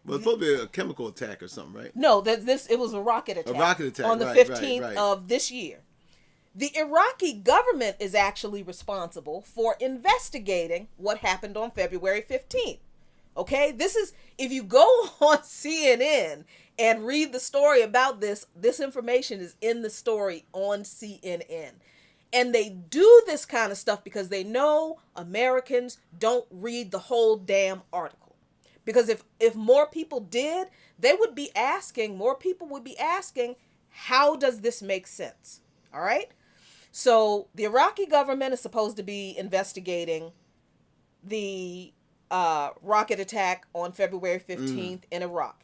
C: Well, it's supposed to be a chemical attack or something, right?
B: No, it was a rocket attack.
C: A rocket attack
B: on the 15th of this year. The Iraqi government is actually responsible for investigating what happened on February 15th. Okay? This is, if you go on CNN and read the story about this information is in the story on CNN. And they do this kind of stuff because they know Americans don't read the whole damn article. Because if more people did, more people would be asking, how does this make sense? All right? So the Iraqi government is supposed to be investigating the rocket attack on February 15th in Iraq.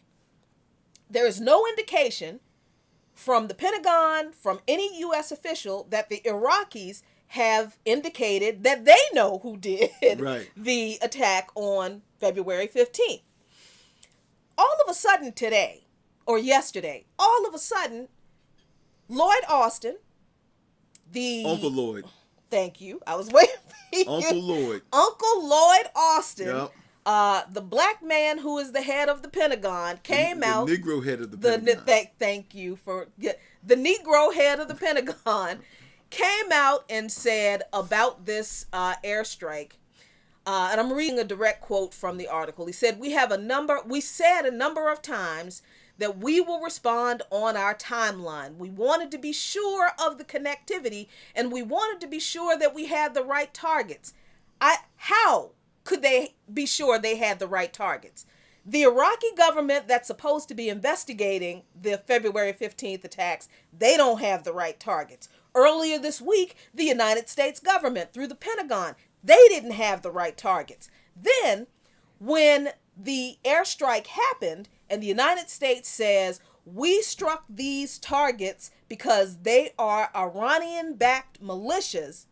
B: There is no indication from the Pentagon, from any U.S. official, that the Iraqis have indicated that they know who did the attack on February 15th. All of a sudden today, or yesterday, all of a sudden, Lloyd Austin,
C: Uncle Lloyd.
B: Thank you. I was waiting for you.
C: Uncle Lloyd.
B: Uncle Lloyd Austin, the black man who is the head of the Pentagon, came out.
C: The Negro head of the Pentagon.
B: Thank you for the Negro head of the Pentagon came out and said about this airstrike. And I'm reading a direct quote from the article. He said, we said a number of times that we will respond on our timeline. We wanted to be sure of the connectivity, and we wanted to be sure that we had the right targets. How could they be sure they had the right targets? The Iraqi government that's supposed to be investigating the February 15th attacks, they don't have the right targets. Earlier this week, the United States government, through the Pentagon, they didn't have the right targets. Then, when the airstrike happened and the United States says, we struck these targets because they are Iranian-backed militias,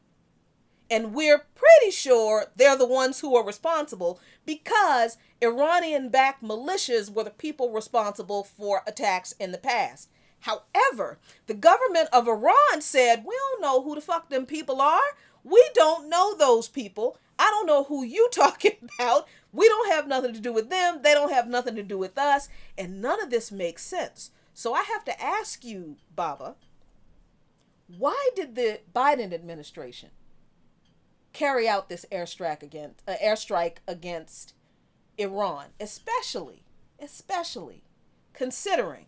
B: and we're pretty sure they're the ones who are responsible because Iranian-backed militias were the people responsible for attacks in the past. However, the government of Iran said, we don't know who the fuck them people are. We don't know those people. I don't know who you talking about. We don't have nothing to do with them. They don't have nothing to do with us. And none of this makes sense. So I have to ask you, Baba, why did the Biden administration carry out this airstrike against Iran, especially considering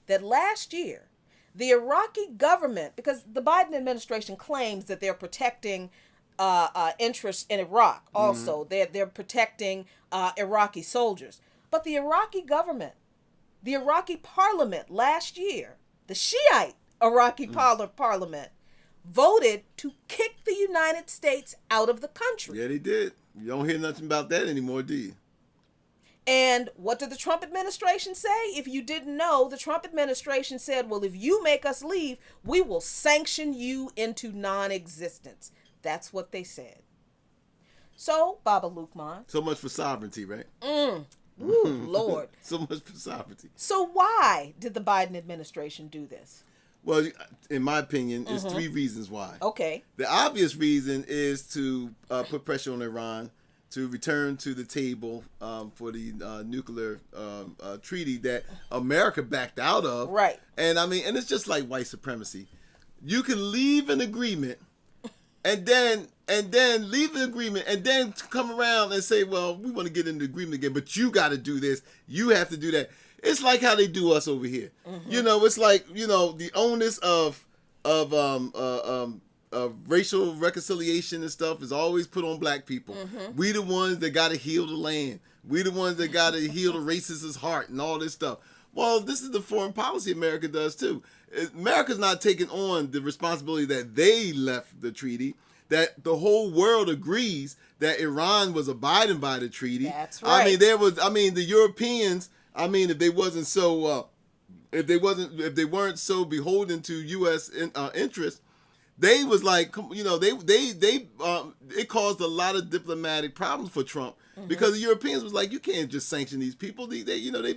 B: that last year the Iraqi government, because the Biden administration claims that they're protecting interests in Iraq also, they're protecting Iraqi soldiers, but the Iraqi government, the Iraqi parliament last year, the Shiite Iraqi parliament voted to kick the United States out of the country.
C: Yeah, they did. You don't hear nothing about that anymore, do you?
B: And what did the Trump administration say? If you didn't know, the Trump administration said, well, if you make us leave, we will sanction you into non-existence. That's what they said. So, Baba Lukman.
C: So much for sovereignty, right?
B: Ooh, Lord.
C: So much for sovereignty.
B: So why did the Biden administration do this?
C: Well, in my opinion, there's three reasons why.
B: Okay.
C: The obvious reason is to put pressure on Iran to return to the table for the nuclear treaty that America backed out of.
B: Right.
C: And I mean, and it's just like white supremacy. You can leave an agreement and then leave the agreement and then come around and say, well, we want to get in the agreement again, but you got to do this. You have to do that. It's like how they do us over here. You know, it's like, you know, the onus of racial reconciliation and stuff is always put on black people. We the ones that got to heal the land. We the ones that got to heal the racist's heart and all this stuff. Well, this is the foreign policy America does too. America's not taking on the responsibility that they left the treaty, that the whole world agrees that Iran was abiding by the treaty.
B: That's right.
C: I mean, the Europeans, if they wasn't so, if they weren't so beholden to U.S. interests, they was like, you know, it caused a lot of diplomatic problems for Trump because the Europeans was like, you can't just sanction these people. They've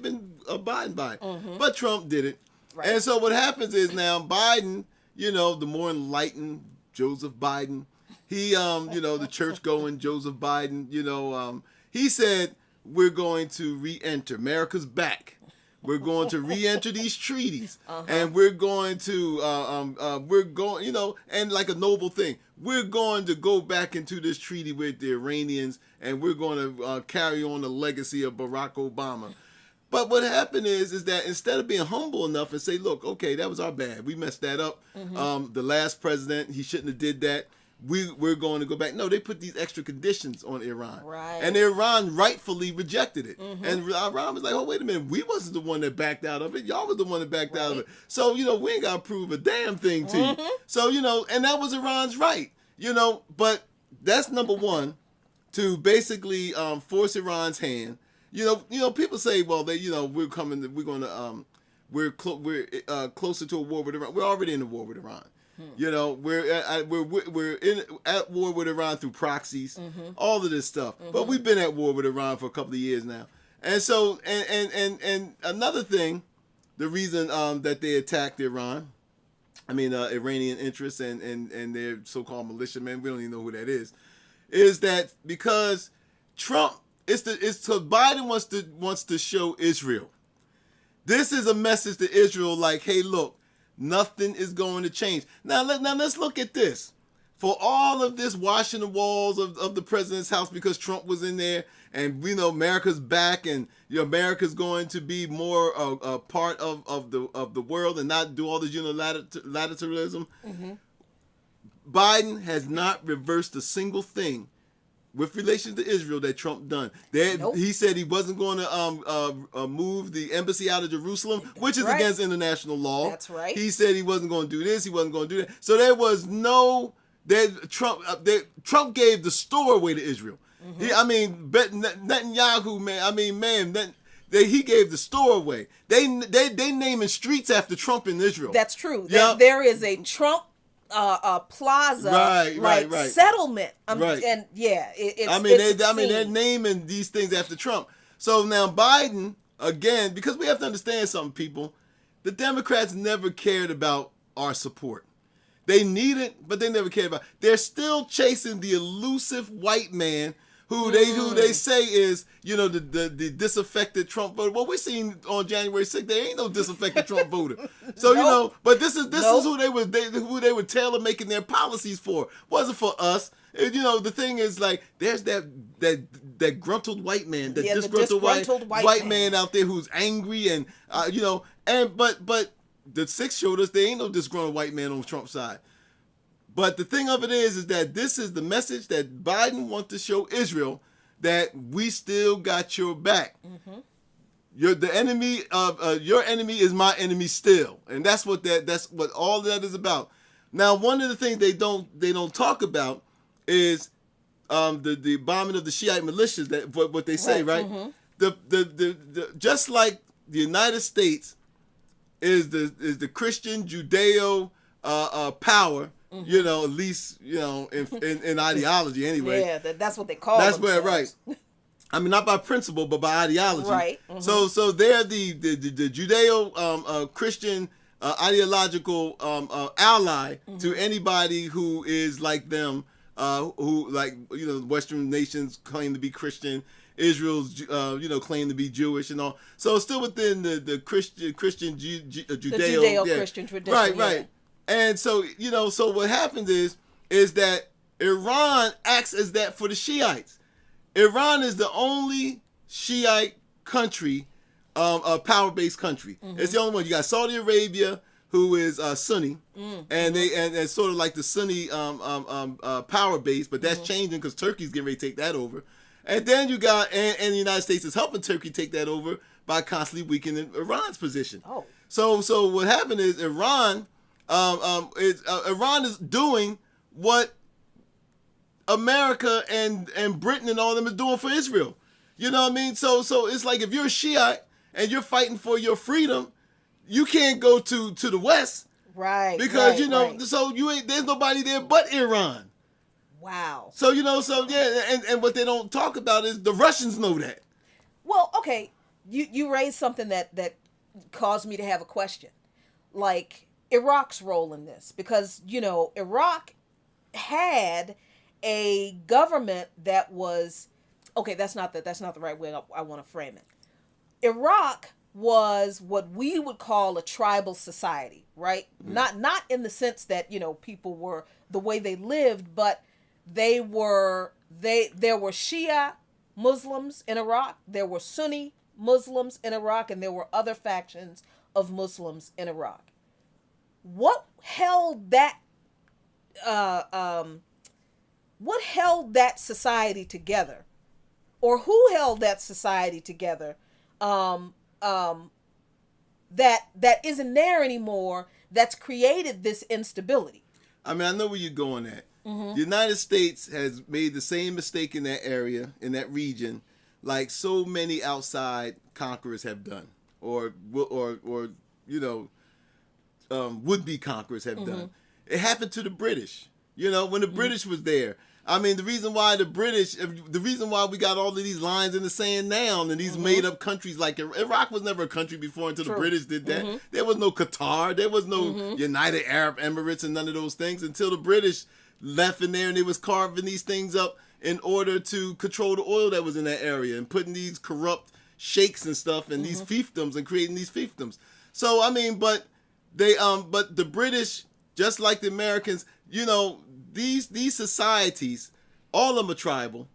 C: been abiding by it. But Trump did it. Right. And so what happens is now Biden, you know, the more enlightened Joseph Biden, he, the church going Joseph Biden, he said, we're going to re-enter. America's back. We're going to re-enter these treaties, and we're going to, and like a noble thing, we're going to go back into this treaty with the Iranians, and we're going to carry on the legacy of Barack Obama. But what happened is that instead of being humble enough and say, look, okay, that was our bad. We messed that up. The last president, he shouldn't have did that. We're going to go back. No, they put these extra conditions on Iran.
B: Right.
C: And Iran rightfully rejected it. And Iran was like, oh, wait a minute. We wasn't the one that backed out of it. Y'all was the one that backed out of it. So, we ain't got to prove a damn thing to you. So, and that was Iran's right. But that's number one. to basically force Iran's hand. You know, people say, well, we're closer to a war with Iran. We're already in a war with Iran. You know, we're at war with Iran through proxies, all of this stuff. But we've been at war with Iran for a couple of years now. And so, and another thing, the reason that they attacked Iran, Iranian interests and their so-called militiamen, we don't even know who that is that because Trump, Biden wants to show Israel. This is a message to Israel like, hey, look, nothing is going to change. Now let's look at this. For all of this washing the walls of the president's house because Trump was in there, and we know America's back, and America's going to be more a part of the world and not do all this unilateralism. Biden has not reversed a single thing with relation to Israel that Trump done.
B: Nope.
C: He said he wasn't going to move the embassy out of Jerusalem, which is against international law.
B: That's right.
C: He said he wasn't going to do this. He wasn't going to do that. So there was no. Trump gave the store away to Israel. Netanyahu, he gave the store away. They naming streets after Trump in Israel.
B: That's true.
C: Yep.
B: There is a Trump plaza
C: right.
B: settlement.
C: Right.
B: And yeah,
C: they're naming these things after Trump. So now Biden, again, because we have to understand something, people, the Democrats never cared about our support. They need it, but they never cared about it. They're still chasing the elusive white man who they say is, the disaffected Trump voter. Well, we seen on January 6th, there ain't no disaffected Trump voter. So, but this is who they were tailor making their policies for. Wasn't for us. The thing is, like, there's that gruntled white man, disgruntled white man out there who's angry and but the 6 showed us there ain't no disgruntled white man on Trump's side. But the thing of it is that this is the message that Biden wants to show Israel, that we still got your back. You're the enemy of your enemy is my enemy still, and that's what all that is about. Now, one of the things they don't talk about is the bombing of the Shiite militias. That what they say, right? The just like the United States is the Christian Judeo power, at least in ideology anyway.
B: Yeah, that's what they call.
C: That's where, right? I mean, not by principle, but by ideology.
B: Right.
C: So they're the Judeo Christian ideological ally to anybody who is like them, who Western nations claim to be Christian. Israel's, claim to be Jewish and all. So still within the Christian Judeo.
B: The Judeo-Christian tradition.
C: Right. And so, so what happens is that Iran acts as that for the Shiites. Iran is the only Shiite country, a power-based country. It's the only one. You got Saudi Arabia, who is Sunni, and it's sort of like the Sunni power base, but that's changing because Turkey's getting ready to take that over. And then you got, and the United States is helping Turkey take that over by constantly weakening Iran's position.
B: Oh.
C: So what happened is Iran is doing what America and Britain and all of them is doing for Israel. You know what I mean? So it's like if you're a Shiite and you're fighting for your freedom, you can't go to the West.
B: Right.
C: Because,
B: right.
C: so there's nobody there but Iran.
B: Wow.
C: So, and what they don't talk about is the Russians know that.
B: Well, okay. You raised something that caused me to have a question. Like Iraq's role in this, because, Iraq had a government that was, okay, that's not the right way I want to frame it. Iraq was what we would call a tribal society, right? Not in the sense that, people were the way they lived, but there were Shia Muslims in Iraq, there were Sunni Muslims in Iraq, and there were other factions of Muslims in Iraq. What held that society together, or who held that society together? That isn't there anymore. That's created this instability.
C: I mean, I know where you're going at. The United States has made the same mistake in that area, in that region, like so many outside conquerors have done, or you know, would-be conquerors have done. It happened to the British. You know, when the British was there. I mean, the reason why we got all of these lines in the sand now and these made-up countries like Iraq was never a country before until the British did that. There was no Qatar. There was no United Arab Emirates and none of those things until the British left in there and they was carving these things up in order to control the oil that was in that area and putting these corrupt sheikhs and stuff and these fiefdoms and creating these fiefdoms. So, I mean, but the British, just like the Americans, you know, these societies, all of them are tribal,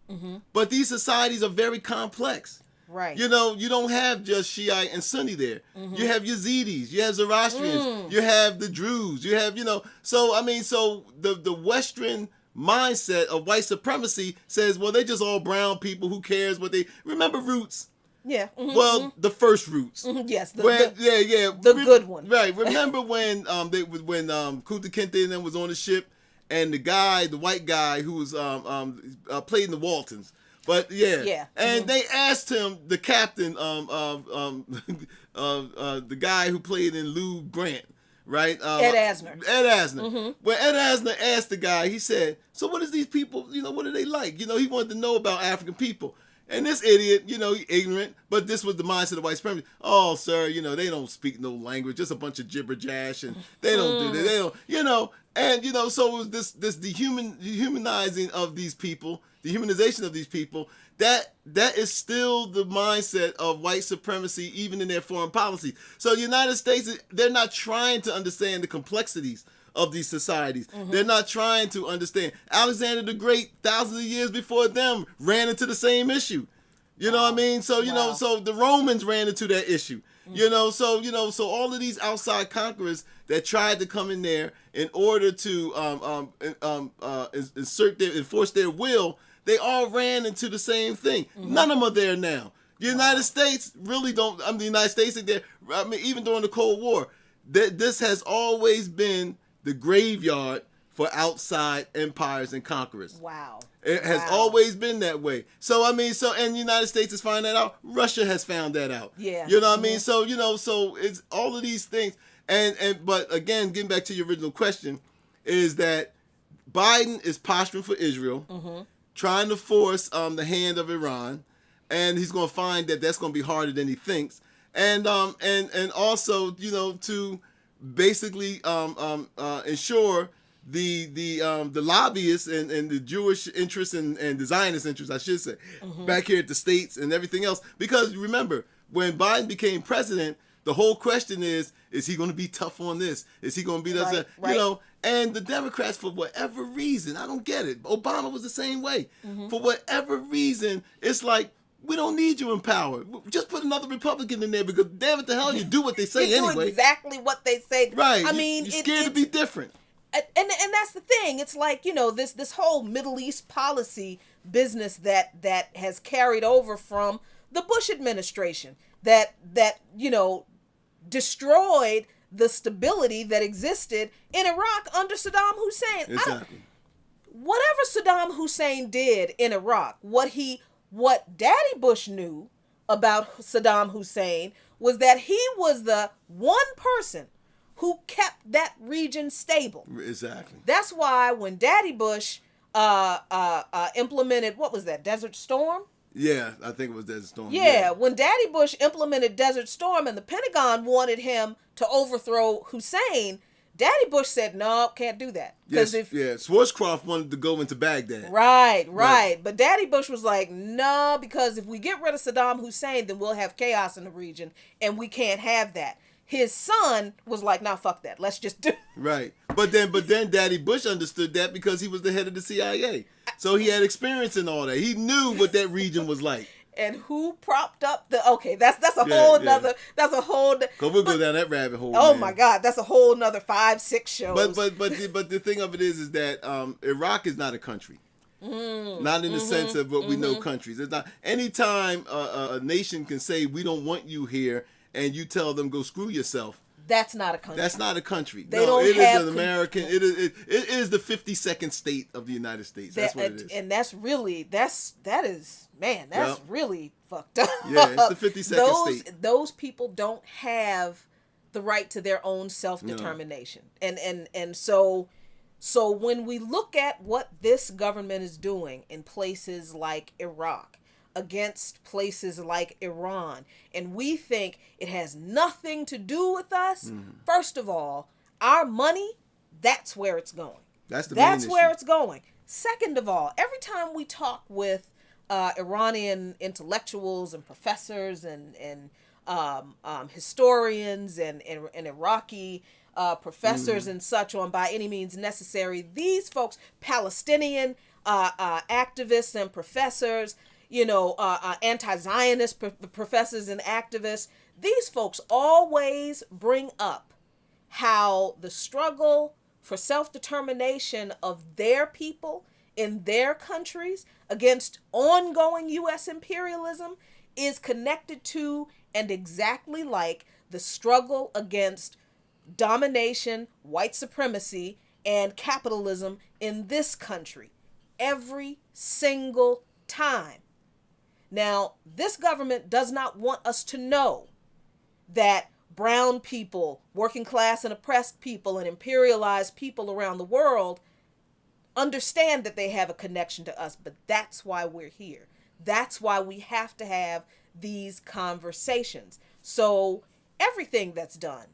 C: but these societies are very complex.
B: Right.
C: You know, you don't have just Shiite and Sunni there. You have Yazidis, you have Zoroastrians, you have the Druze, you have, you know, so, I mean, so the Western mindset of white supremacy says, well, they're just all brown people, who cares what they, remember Roots?
B: Yeah.
C: Well, the first Roots.
B: Yes. The good one.
C: Right. Remember when Kunta Kinte and them was on the ship, and the white guy who was played in the Waltons. But yeah. And they asked him, the captain, the guy who played in Lou Grant, right?
B: Ed Asner.
C: When Ed Asner asked the guy, he said, "So what is these people? You know, what are they like?" You know, he wanted to know about African people. And this idiot, you know, ignorant, but this was the mindset of white supremacy. Oh, sir, you know, they don't speak no language, just a bunch of jibber-jash, and they don't do that. They don't, you know, and, you know, so it was this dehumanizing of these people, dehumanization of these people, that is still the mindset of white supremacy, even in their foreign policy. So the United States, they're not trying to understand the complexities of these societies. They're not trying to understand. Alexander the Great, thousands of years before them, ran into the same issue. You know what I mean? So, you know, so the Romans ran into that issue. You know, so all of these outside conquerors that tried to come in there in order to enforce their will, they all ran into the same thing. None of them are there now. The United States really don't, the United States is there, even during the Cold War, this has always been the graveyard for outside empires and conquerors.
B: Wow.
C: It has always been that way. So, I mean, and the United States has found that out. Russia has found that out.
B: Yeah.
C: You know what I mean? So, you know, so it's all of these things. But again, getting back to your original question, is that Biden is posturing for Israel, trying to force the hand of Iran, and he's going to find that that's going to be harder than he thinks. And also, you know, to basically ensure the lobbyists and the Jewish interests and the Zionist interests, I should say, back here at the States and everything else. Because remember, when Biden became president, the whole question is he going to be tough on this? Is he going to be that?
B: Right.
C: You know, and the Democrats, for whatever reason, I don't get it. Obama was the same way. For whatever reason, it's like, we don't need you in power. Just put another Republican in there because, damn it, the hell, you do what they say anyway.
B: Do exactly what they say.
C: Right.
B: I mean,
C: you're scared to be different.
B: And that's the thing. It's like, you know, this whole Middle East policy business that has carried over from the Bush administration that you know, destroyed the stability that existed in Iraq under Saddam Hussein.
C: Exactly.
B: Whatever Saddam Hussein did in Iraq, what Daddy Bush knew about Saddam Hussein was that he was the one person who kept that region stable.
C: Exactly.
B: That's why when Daddy Bush implemented, what was that, Desert Storm?
C: Yeah, I think it was Desert Storm.
B: Yeah, when Daddy Bush implemented Desert Storm and the Pentagon wanted him to overthrow Hussein, Daddy Bush said, no, can't do that.
C: Yes, Schwarzkopf wanted to go into Baghdad.
B: Right. But Daddy Bush was like, no, because if we get rid of Saddam Hussein, then we'll have chaos in the region, and we can't have that. His son was like, nah, fuck that. Let's just do.
C: Right. But then Daddy Bush understood that because he was the head of the CIA. So he had experience in all that. He knew what that region was like.
B: And who propped up that's a whole nother, that's a whole.
C: Cause we'll go down that rabbit hole.
B: Oh
C: man.
B: My God, that's a whole nother 5-6 shows.
C: But the thing of it is that Iraq is not a country. Not in the sense of what we know countries. It's not. Anytime a nation can say we don't want you here, and you tell them go screw yourself,
B: That's not a country.
C: That's not a country.
B: They don't
C: it
B: have
C: is an American. It is the 52nd state of the United States. That's what it is.
B: And that's really that's really fucked up.
C: Yeah, it's the 52nd state.
B: Those people don't have the right to their own self-determination. No. And so when we look at what this government is doing in places like Iraq, against places like Iran, and we think it has nothing to do with us, first of all, our money, that's where it's going. That's where it's going. Second of all, every time we talk with Iranian intellectuals and professors and historians and Iraqi professors and such on By Any Means Necessary, these folks, Palestinian activists and professors, anti-Zionist professors and activists, these folks always bring up how the struggle for self-determination of their people in their countries against ongoing U.S. imperialism is connected to and exactly like the struggle against domination, white supremacy, and capitalism in this country. Every single time. Now, this government does not want us to know that brown people, working class and oppressed people, and imperialized people around the world understand that they have a connection to us, but that's why we're here. That's why we have to have these conversations. So everything that's done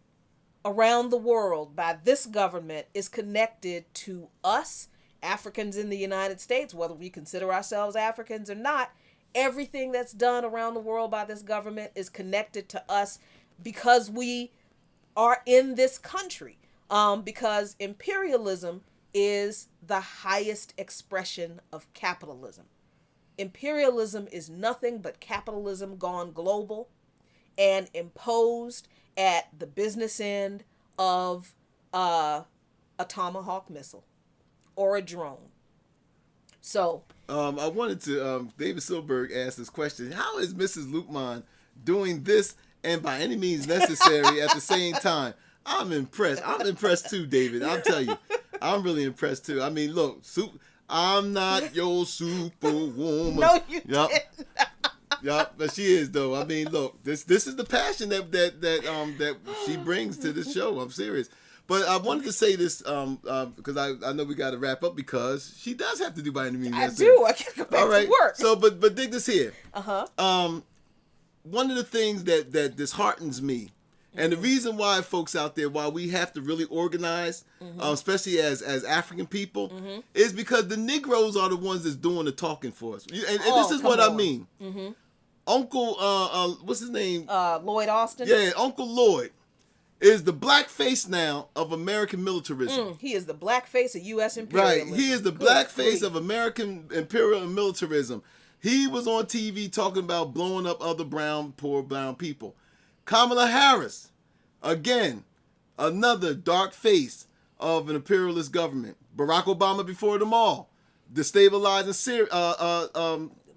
B: around the world by this government is connected to us, Africans in the United States, whether we consider ourselves Africans or not. Everything that's done around the world by this government is connected to us because we are in this country. Because imperialism is the highest expression of capitalism. Imperialism is nothing but capitalism gone global and imposed at the business end of a Tomahawk missile or a drone. So
C: I wanted to, David Silberg asked this question: how is Mrs. Luqman doing this and By Any Means Necessary at the same time? I'm impressed. I'm impressed too, David. I'll tell you. I'm really impressed too. I mean, look, I'm not your superwoman.
B: No, you didn't.
C: Yep, but she is though. I mean, look, this is the passion that she brings to this show. I'm serious. But I wanted to say this because I know we got to wrap up because she does have to do By Any Means Necessary.
B: I do. I can't go back to work.
C: So, but dig this here. One of the things that disheartens me, and the reason why folks out there, why we have to really organize, especially as African people, is because the Negroes are the ones that's doing the talking for us. And this is what I mean. Uncle, what's his name?
B: Lloyd Austin.
C: Yeah, Uncle Lloyd is the black face now of American militarism.
B: He is the black face of U.S. imperialism.
C: Right, he is the black face of American imperial militarism. He was on TV talking about blowing up other poor brown people. Kamala Harris, again, another dark face of an imperialist government. Barack Obama before them all, destabilizing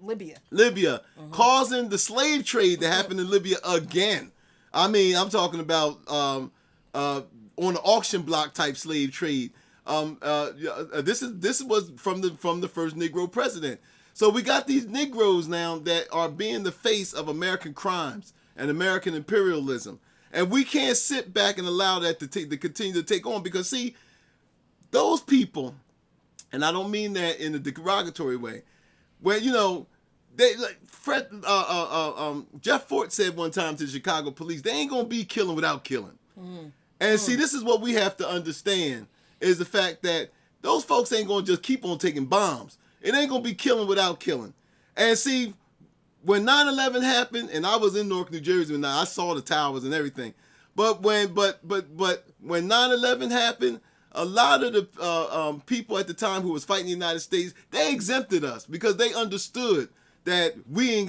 C: Libya, causing the slave trade to happen in Libya again. I mean, I'm talking about on the auction block type slave trade. This was from the first Negro president. So we got these Negroes now that are being the face of American crimes and American imperialism, and we can't sit back and allow that to continue to take on, because see, those people, and I don't mean that in a derogatory way, where they like Jeff Fort said one time to the Chicago police, they ain't gonna be killing without killing. And see, this is what we have to understand, is the fact that those folks ain't gonna just keep on taking bombs. It ain't gonna be killing without killing. And see, when 9/11 happened, and I was in Newark, New Jersey, and I saw the towers and everything. But when 9/11 happened, a lot of the people at the time who was fighting the United States, they exempted us because they understood that we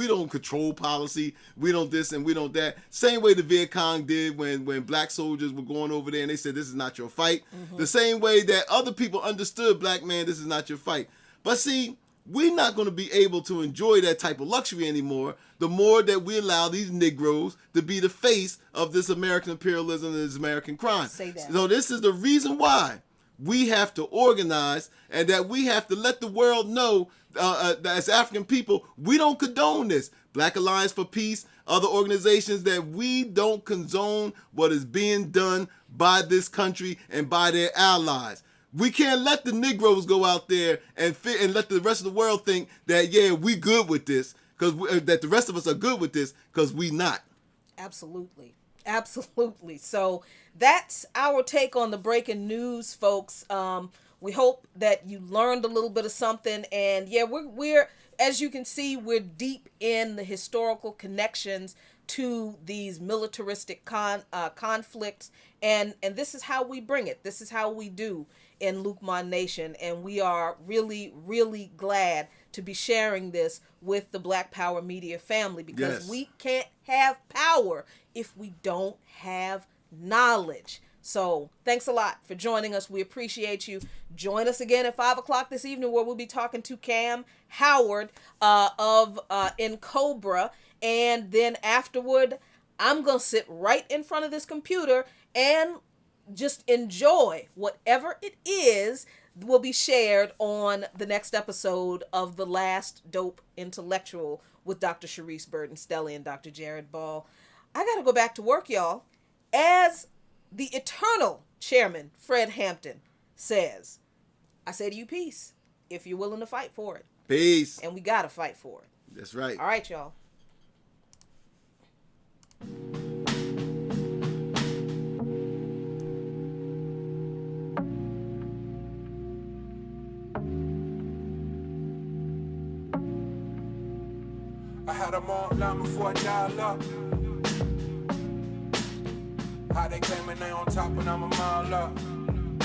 C: don't control policy, we don't this and we don't that. Same way the Viet Cong did when black soldiers were going over there and they said, this is not your fight. The same way that other people understood, black man, this is not your fight. But see, we're not going to be able to enjoy that type of luxury anymore the more that we allow these Negroes to be the face of this American imperialism and this American crime.
B: Say that.
C: So this is the reason why we have to organize, and that we have to let the world know, that as African people, we don't condone this. Black Alliance for Peace, other organizations, that we don't condone what is being done by this country and by their allies. We can't let the Negroes go out there and let the rest of the world think that, yeah, we good with this, because that the rest of us are good with this, because we not.
B: Absolutely. Absolutely. So that's our take on the breaking news, folks. We hope that you learned a little bit of something. And yeah, we're as you can see, we're deep in the historical connections to these militaristic conflicts. And this is how we bring it. This is how we do in Lukman Nation. And we are really, really glad to be sharing this with the Black Power Media family, because we can't have power if we don't have knowledge. So thanks a lot for joining us. We appreciate you. Join us again at 5 o'clock this evening, where we'll be talking to Cam Howard of N'COBRA. And then afterward, I'm going to sit right in front of this computer and just enjoy whatever it is will be shared on the next episode of The Last Dope Intellectual with Dr. Sharice Burton Stelly and Dr. Jared Ball. I got to go back to work, y'all. As the eternal chairman, Fred Hampton, says, I say to you, peace, if you're willing to fight for it.
C: Peace.
B: And we got to fight for it.
C: That's right.
B: All right, y'all.
A: I had them on line before I dial up. How they claiming they on top and I'm a mile up.